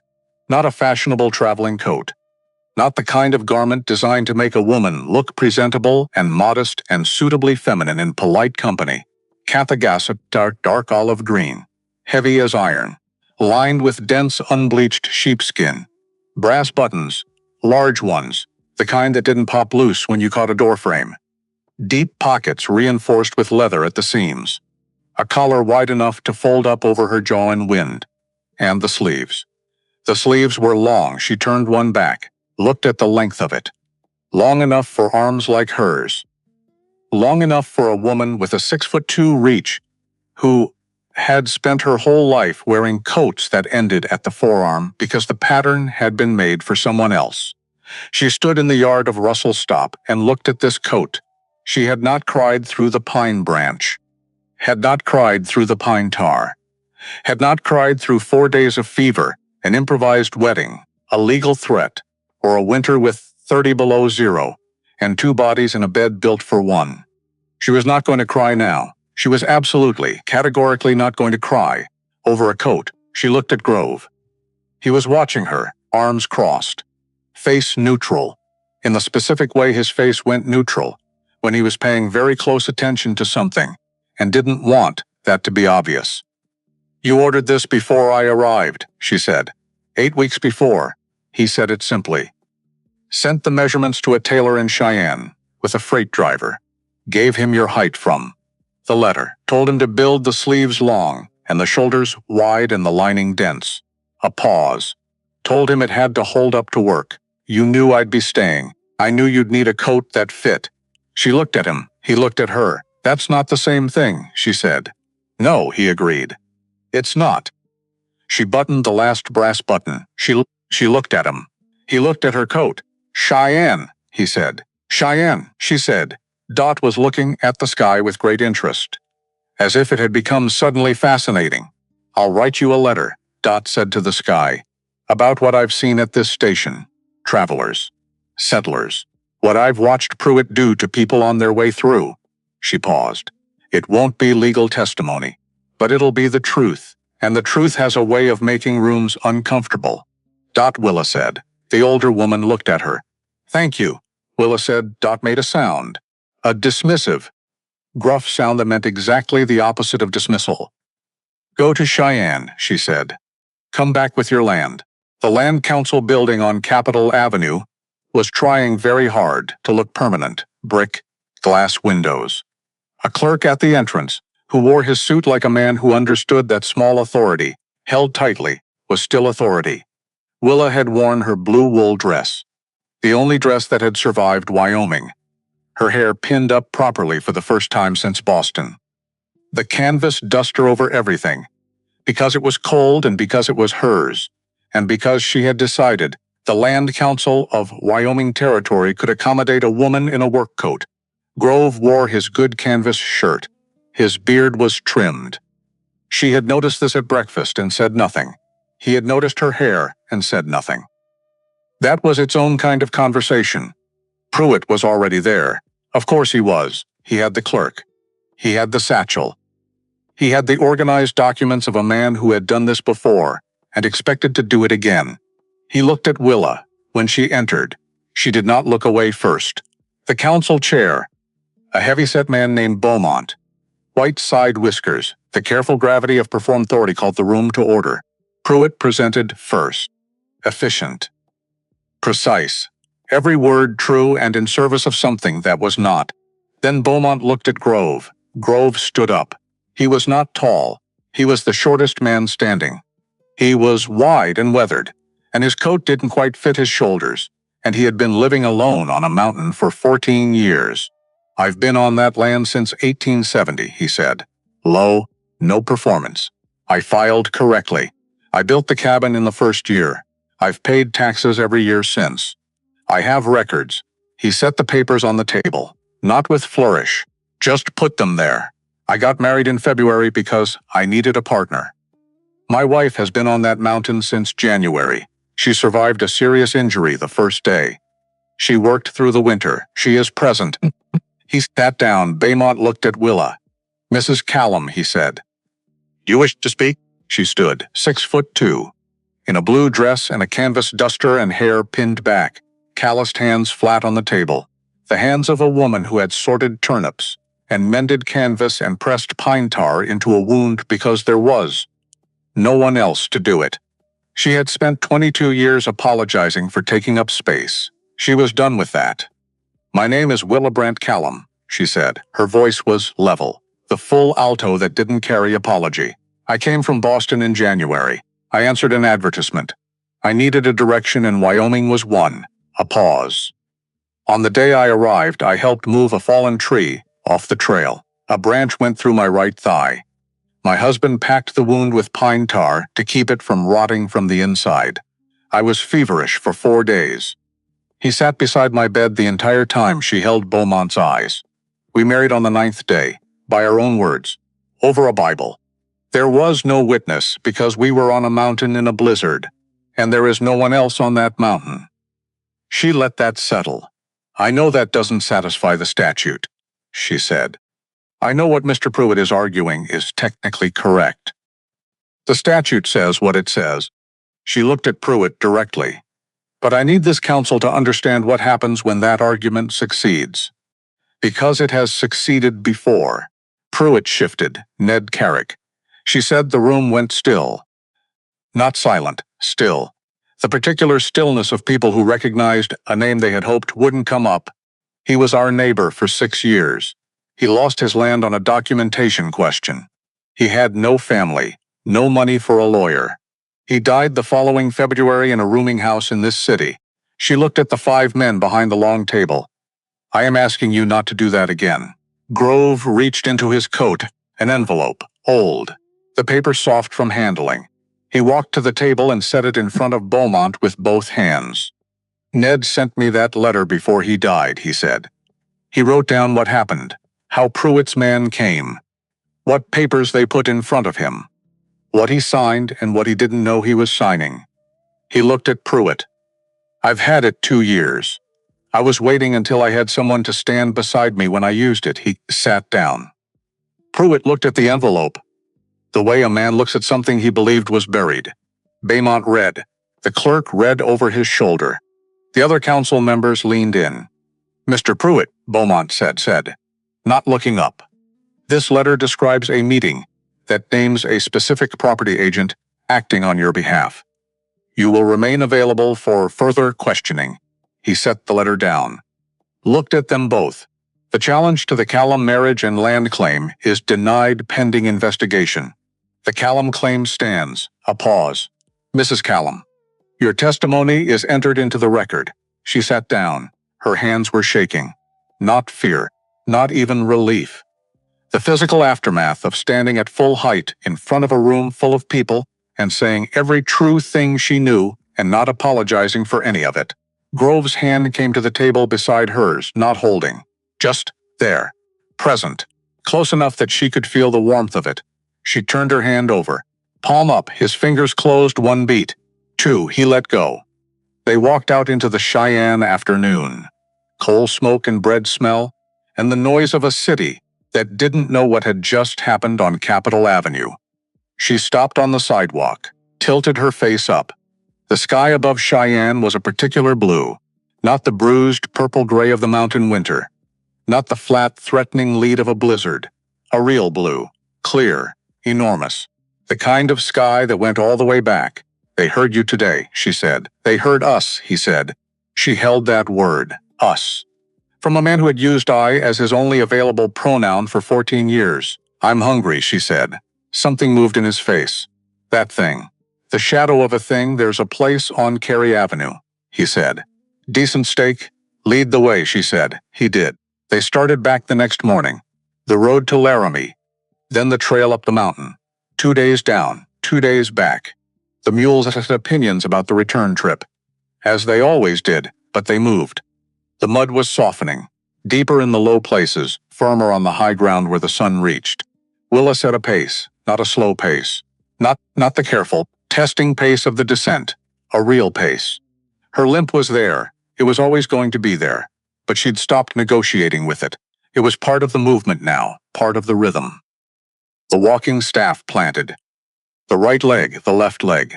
not a fashionable traveling coat, not the kind of garment designed to make a woman look presentable and modest and suitably feminine in polite company. Cathagasset dark olive green, heavy as iron, lined with dense unbleached sheepskin. Brass buttons, large ones, the kind that didn't pop loose when you caught a doorframe. Deep pockets reinforced with leather at the seams. a collar wide enough to fold up over her jaw in wind, and the sleeves. The sleeves were long. She turned one back, looked at the length of it. Long enough for arms like hers. Long enough for a woman with a 6'2" reach, who had spent her whole life wearing coats that ended at the forearm because the pattern had been made for someone else. She stood in the yard of Russell Stop and looked at this coat. She had not cried through the pine branch, had not cried through the pine tar, had not cried through 4 days of fever, an improvised wedding, a legal threat, or a winter with 30 below zero, and 2 bodies in a bed built for one. She was not going to cry now. She was absolutely, categorically not going to cry over a coat. She looked at Grove. He was watching her, arms crossed, face neutral, in the specific way his face went neutral when he was paying very close attention to something and didn't want that to be obvious. "You ordered this before I arrived," she said. 8 weeks before, he said it simply. "Sent the measurements to a tailor in Cheyenne with a freight driver. Gave him your height from the letter. Told him to build the sleeves long and the shoulders wide and the lining dense." A pause. "Told him it had to hold up to work. You knew I'd be staying. I knew you'd need a coat that fit." She looked at him. He looked at her. "That's not the same thing," she said. "No," he agreed. "It's not." She buttoned the last brass button. She looked at him. He looked at her coat. "Cheyenne," he said. "Cheyenne," she said. Dot was looking at the sky with great interest, as if it had become suddenly fascinating. "I'll write you a letter," Dot said to the sky, "about what I've seen at this station. Travelers. Settlers. What I've watched Pruitt do to people on their way through." She paused. "It won't be legal testimony, but it'll be the truth, and the truth has a way of making rooms uncomfortable." Dot, Willa said. The older woman looked at her. "Thank you," Willa said. Dot made a sound. A dismissive, gruff sound that meant exactly the opposite of dismissal. "Go to Cheyenne," she said. "Come back with your land." The Land Council building on Capitol Avenue was trying very hard to look permanent. Brick, glass windows. A clerk at the entrance, who wore his suit like a man who understood that small authority, held tightly, was still authority. Willa had worn her blue wool dress, the only dress that had survived Wyoming, her hair pinned up properly for the first time since Boston. The canvas duster over everything, because it was cold and because it was hers, and because she had decided the Land Council of Wyoming Territory could accommodate a woman in a work coat. Grove wore his good canvas shirt. His beard was trimmed. She had noticed this at breakfast and said nothing. He had noticed her hair and said nothing. That was its own kind of conversation. Pruitt was already there. Of course he was. He had the clerk. He had the satchel. He had the organized documents of a man who had done this before and expected to do it again. He looked at Willa when she entered. She did not look away first. The council chair, a heavy-set man named Beaumont, white side whiskers, the careful gravity of performed authority called the room to order. Pruitt presented first. Efficient. Precise. Every word true and in service of something that was not. Then Beaumont looked at Grove. Grove stood up. He was not tall. He was the shortest man standing. He was wide and weathered, and his coat didn't quite fit his shoulders, and he had been living alone on a mountain for 14 years. "I've been on that land since 1870, he said. "Low, no performance. I filed correctly. I built the cabin in the first year. I've paid taxes every year since. I have records." He set the papers on the table, not with flourish. "Just put them there. I got married in February because I needed a partner. My wife has been on that mountain since January. She survived a serious injury the first day. She worked through the winter. She is present." He sat down. Beaumont looked at Willa. "Mrs. Callum," he said. "You wish to speak?" She stood, 6'2", in a blue dress and a canvas duster and hair pinned back, calloused hands flat on the table, the hands of a woman who had sorted turnips and mended canvas and pressed pine tar into a wound because there was no one else to do it. She had spent 22 years apologizing for taking up space. She was done with that. "My name is Willa Brant Callum," she said. Her voice was level. the full alto that didn't carry apology. I came from Boston in January. I answered an advertisement. I needed a direction and Wyoming was one. A pause. On the day I arrived, I helped move a fallen tree off the trail. A branch went through my right thigh. My husband packed the wound with pine tar to keep it from rotting from the inside. I was feverish for 4 days. He sat beside my bed the entire time she held Beaumont's eyes. We married on the 9th day, by our own words, over a Bible. There was no witness because we were on a mountain in a blizzard, and there is no one else on that mountain. She let that settle. I know that doesn't satisfy the statute, she said. I know what Mr. Pruitt is arguing is technically correct. The statute says what it says. She looked at Pruitt directly. But I need this counsel to understand what happens when that argument succeeds. Because it has succeeded before. Pruitt shifted, Ned Carrick. She said the room went still. Not silent, still. The particular stillness of people who recognized a name they had hoped wouldn't come up. He was our neighbor for 6 years. He lost his land on a documentation question. He had no family, no money for a lawyer. He died the following February in a rooming house in this city. She looked at the 5 men behind the long table. I am asking you not to do that again. Grove reached into his coat, an envelope, old. The paper soft from handling. He walked to the table and set it in front of Beaumont with both hands. Ned sent me that letter before he died, he said. He wrote down what happened, how Pruitt's man came, what papers they put in front of him, what he signed and what he didn't know he was signing. He looked at Pruitt. I've had it 2 years. I was waiting until I had someone to stand beside me when I used it. He sat down. Pruitt looked at the envelope, the way a man looks at something he believed was buried. Beaumont read. The clerk read over his shoulder. The other council members leaned in. Mr. Pruitt, Beaumont said, not looking up. This letter describes a meeting that names a specific property agent acting on your behalf. You will remain available for further questioning. He set the letter down. Looked at them both. The challenge to the Callum marriage and land claim is denied pending investigation. The Callum claim stands. A pause. Mrs. Callum, your testimony is entered into the record. She sat down. Her hands were shaking. Not fear, not even relief. The physical aftermath of standing at full height in front of a room full of people and saying every true thing she knew and not apologizing for any of it. Grove's hand came to the table beside hers, not holding. Just there. Present. Close enough that she could feel the warmth of it. She turned her hand over. Palm up, his fingers closed 1 beat. 2, he let go. They walked out into the Cheyenne afternoon. Coal smoke and bread smell, and the noise of a city that didn't know what had just happened on Capitol Avenue. She stopped on the sidewalk, tilted her face up. The sky above Cheyenne was a particular blue, not the bruised purple-gray of the mountain winter, not the flat, threatening lead of a blizzard. A real blue, clear, enormous, the kind of sky that went all the way back. They heard you today, she said. They heard us, he said. She held that word, us. From a man who had used I as his only available pronoun for 14 years. I'm hungry, she said. Something moved in his face. That thing. The shadow of a thing. There's a place on Cary Avenue, he said. Decent steak? Lead the way, she said. He did. They started back the next morning. The road to Laramie. Then the trail up the mountain. 2 days down, 2 days back. The mules had opinions about the return trip. As they always did, but they moved. The mud was softening, deeper in the low places, firmer on the high ground where the sun reached. Willa set a pace, not a slow pace. Not the careful, testing pace of the descent. A real pace. Her limp was there. It was always going to be there. But she'd stopped negotiating with it. It was part of the movement now, part of the rhythm. The walking staff planted. The right leg, the left leg.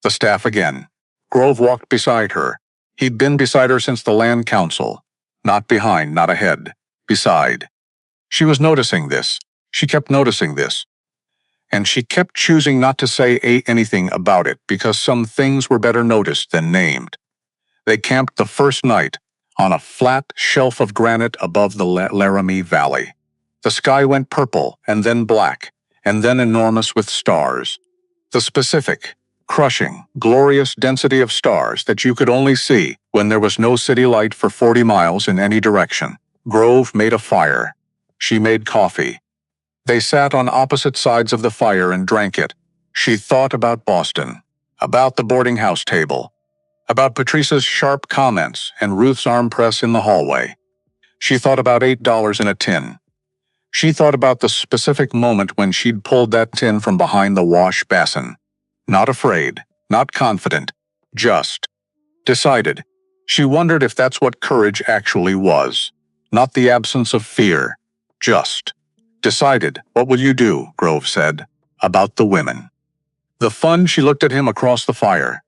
The staff again. Grove walked beside her. He'd been beside her since the land council. Not behind, not ahead. Beside. She was noticing this. She kept noticing this. And she kept choosing not to say anything about it because some things were better noticed than named. They camped the first night on a flat shelf of granite above the Laramie Valley. The sky went purple, and then black, and then enormous with stars. The specific, crushing, glorious density of stars that you could only see when there was no city light for 40 miles in any direction. Grove made a fire. She made coffee. They sat on opposite sides of the fire and drank it. She thought about Boston, about the boarding house table, about Patrice's sharp comments and Ruth's arm press in the hallway. She thought about $8 in a tin. She thought about the specific moment when she'd pulled that tin from behind the wash basin. Not afraid, not confident, just decided. She wondered if that's what courage actually was. Not the absence of fear, just decided. What will you do? Grove said. About the women. The fun. She looked at him across the fire.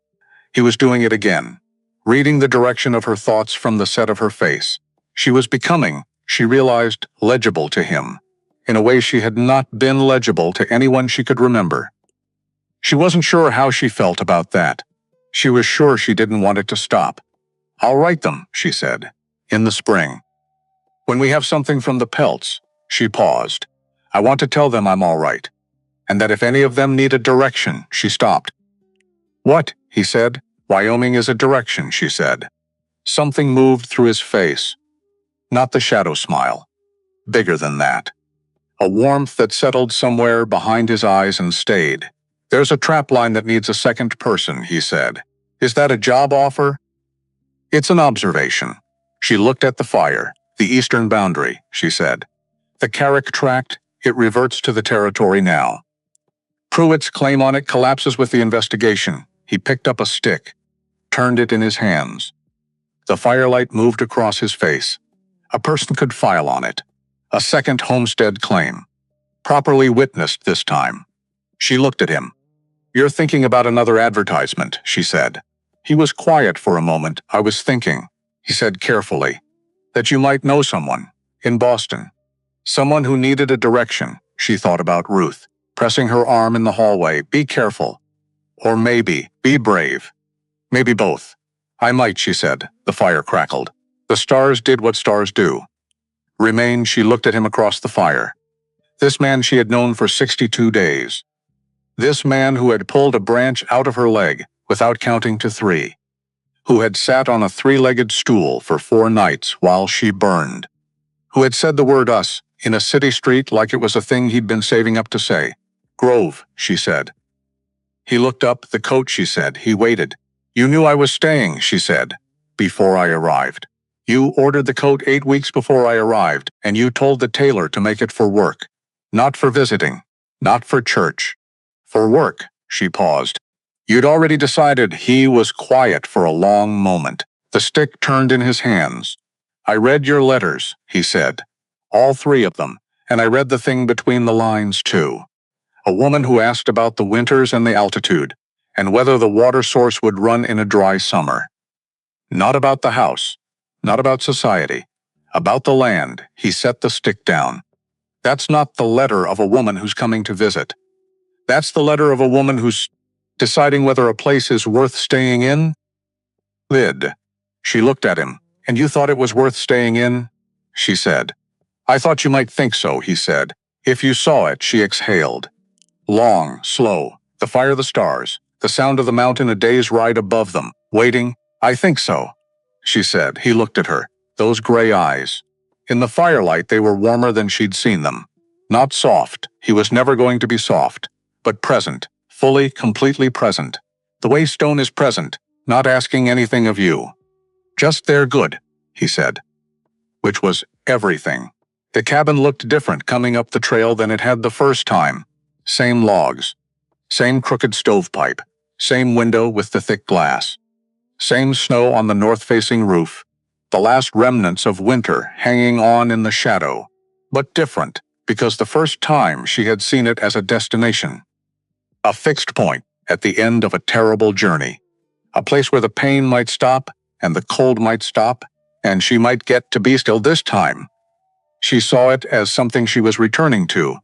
He was doing it again, reading the direction of her thoughts from the set of her face. She was becoming, she realized, legible to him, in a way she had not been legible to anyone she could remember. She wasn't sure how she felt about that. She was sure she didn't want it to stop. I'll write them, she said, in the spring. When we have something from the Pelts, she paused. I want to tell them I'm all right, and that if any of them need a direction, she stopped. What? He said. Wyoming is a direction, she said. Something moved through his face. Not the shadow smile. Bigger than that. A warmth that settled somewhere behind his eyes and stayed. There's a trap line that needs a second person, he said. Is that a job offer? It's an observation. She looked at the fire. The eastern boundary, she said. The Carrick Tract, it reverts to the territory now. Pruitt's claim on it collapses with the investigation. He picked up a stick, turned it in his hands. The firelight moved across his face. A person could file on it. A second homestead claim. Properly witnessed this time. She looked at him. You're thinking about another advertisement, she said. He was quiet for a moment. I was thinking, he said carefully, that you might know someone in Boston. Someone who needed a direction. She thought about Ruth, pressing her arm in the hallway. Be careful. Or maybe, be brave. Maybe both. I might, she said. The fire crackled. The stars did what stars do. Remain. She looked at him across the fire. This man she had known for 62 days. This man who had pulled a branch out of her leg without counting to 3. Who had sat on a 3-legged stool for 4 nights while she burned. Who had said the word us in a city street like it was a thing he'd been saving up to say. Grove, she said. He looked up. The coat, she said. He waited. You knew I was staying, she said, before I arrived. You ordered the coat 8 weeks before I arrived, and you told the tailor to make it for work. Not for visiting. Not for church. For work, she paused. You'd already decided. He was quiet for a long moment. The stick turned in his hands. I read your letters, he said. All 3 of them, and I read the thing between the lines, too. A woman who asked about the winters and the altitude, and whether the water source would run in a dry summer. Not about the house, not about society, about the land. He set the stick down. That's not the letter of a woman who's coming to visit. That's the letter of a woman who's deciding whether a place is worth staying in. Lyd. She looked at him. And you thought it was worth staying in? She said. I thought you might think so, he said. If you saw it, she exhaled. Long, slow, the fire, the stars, the sound of the mountain a day's ride above them, waiting. I think so, she said. He looked at her, those gray eyes. In the firelight, they were warmer than she'd seen them. Not soft, he was never going to be soft, but present, fully, completely present. The way stone is present, not asking anything of you. Just there, good, he said. Which was everything. The cabin looked different coming up the trail than it had the first time. Same logs. Same crooked stovepipe. Same window with the thick glass. Same snow on the north-facing roof. The last remnants of winter hanging on in the shadow. But different, because the first time she had seen it as a destination. A fixed point at the end of a terrible journey. A place where the pain might stop, and the cold might stop, and she might get to be still this time. She saw it as something she was returning to.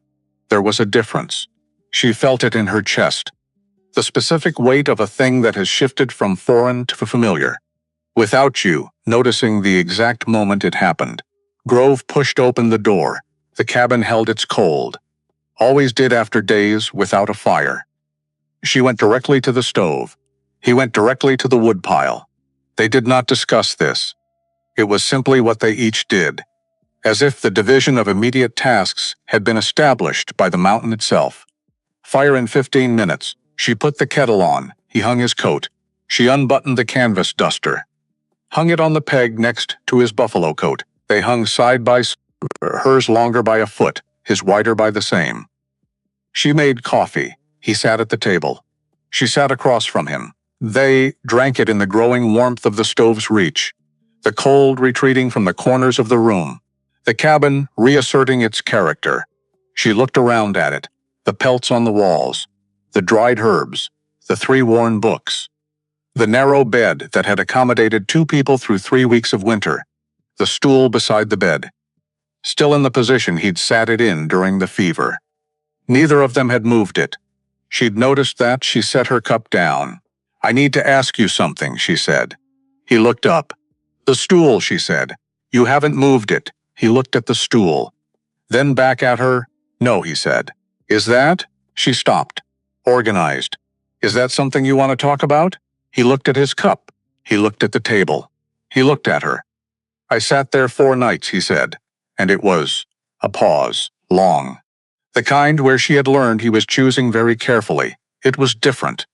There was a difference. She felt it in her chest. The specific weight of a thing that has shifted from foreign to familiar. Without you noticing the exact moment it happened. Grove pushed open the door. The cabin held its cold. Always did after days without a fire. She went directly to the stove. He went directly to the woodpile. They did not discuss this. It was simply what they each did, as if the division of immediate tasks had been established by the mountain itself. Fire in 15 minutes. She put the kettle on. He hung his coat. She unbuttoned the canvas duster. Hung it on the peg next to his buffalo coat. They hung side by side, hers longer by a foot, his wider by the same. She made coffee. He sat at the table. She sat across from him. They drank it in the growing warmth of the stove's reach, the cold retreating from the corners of the room, the cabin reasserting its character. She looked around at it, the pelts on the walls, the dried herbs, the 3 worn books, the narrow bed that had accommodated 2 people through 3 weeks of winter, the stool beside the bed, still in the position he'd sat it in during the fever. Neither of them had moved it. She'd noticed that. She set her cup down. "I need to ask you something," she said. He looked up. "The stool," she said. "You haven't moved it." He looked at the stool. Then back at her. "No," he said. "Is that?" She stopped. Organized. "Is that something you want to talk about?" He looked at his cup. He looked at the table. He looked at her. "I sat there 4 nights," he said. And it was a pause, long. The kind where she had learned he was choosing very carefully. It was different.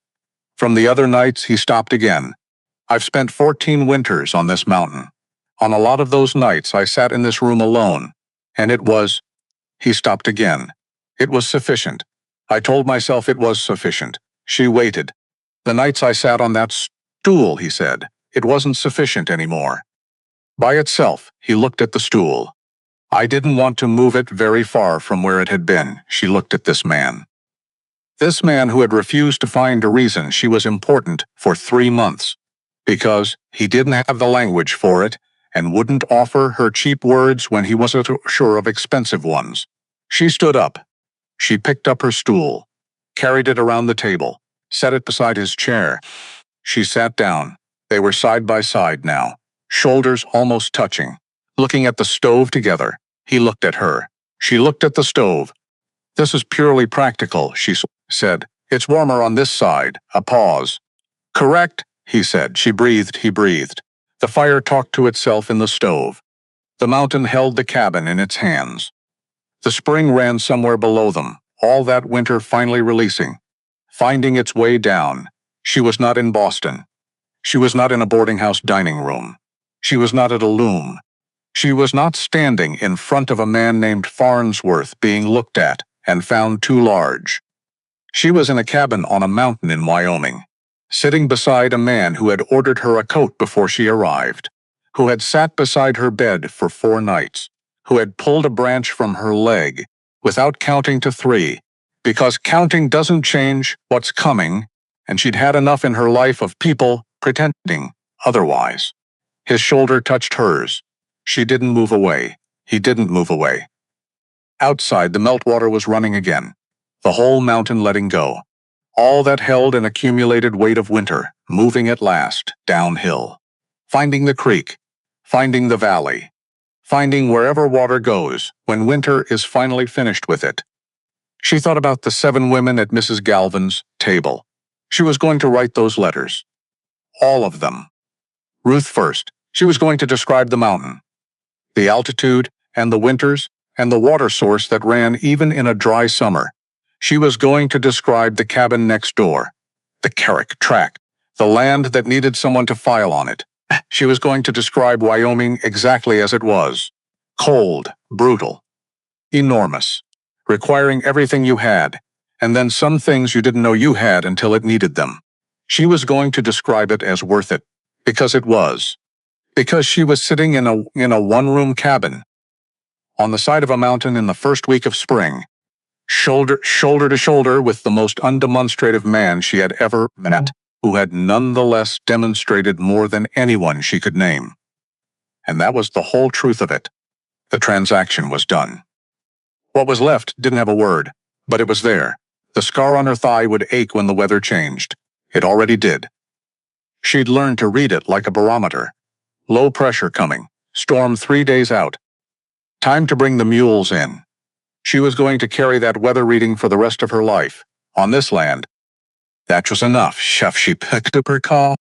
From the other nights, he stopped again. "I've spent 14 winters on this mountain. On a lot of those nights, I sat in this room alone. And it was..." He stopped again. "It was sufficient. I told myself it was sufficient." She waited. "The nights I sat on that stool," he said, "it wasn't sufficient anymore." By itself, he looked at the stool. "I didn't want to move it very far from where it had been." She looked at this man. This man who had refused to find a reason she was important for 3 months, because he didn't have the language for it and wouldn't offer her cheap words when he wasn't sure of expensive ones. She stood up. She picked up her stool, carried it around the table, set it beside his chair. She sat down. They were side by side now, shoulders almost touching, looking at the stove together. He looked at her. She looked at the stove. "This is purely practical," she said. "It's warmer on this side." A pause. "Correct," he said. She breathed. He breathed. The fire talked to itself in the stove. The mountain held the cabin in its hands. The spring ran somewhere below them, all that winter finally releasing, finding its way down. She was not in Boston. She was not in a boarding house dining room. She was not at a loom. She was not standing in front of a man named Farnsworth being looked at and found too large. She was in a cabin on a mountain in Wyoming, sitting beside a man who had ordered her a coat before she arrived, who had sat beside her bed for 4 nights, who had pulled a branch from her leg without counting to 3, because counting doesn't change what's coming, and she'd had enough in her life of people pretending otherwise. His shoulder touched hers. She didn't move away. He didn't move away. Outside, the meltwater was running again, the whole mountain letting go. All that held an accumulated weight of winter, moving at last, downhill. Finding the creek, finding the valley, finding wherever water goes when winter is finally finished with it. She thought about the 7 women at Mrs. Galvin's table. She was going to write those letters. All of them. Ruth first. She was going to describe the mountain, the altitude, and the winters, and the water source that ran even in a dry summer. She was going to describe the cabin next door, the Carrick tract, the land that needed someone to file on it. She was going to describe Wyoming exactly as it was. Cold, brutal, enormous, requiring everything you had, and then some things you didn't know you had until it needed them. She was going to describe it as worth it, because it was. Because she was sitting in a one-room cabin on the side of a mountain in the first week of spring, shoulder to shoulder with the most undemonstrative man she had ever met, who had nonetheless demonstrated more than anyone she could name. And that was the whole truth of it. The transaction was done. What was left didn't have a word, but it was there. The scar on her thigh would ache when the weather changed. It already did. She'd learned to read it like a barometer. Low pressure coming. Storm 3 days out. Time to bring the mules in. She was going to carry that weather reading for the rest of her life, on this land. That was enough, chef. She picked up her caw.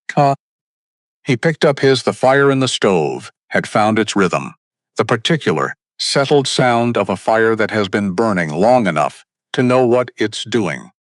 He picked up his. The fire in the stove had found its rhythm. The particular, settled sound of a fire that has been burning long enough to know what it's doing.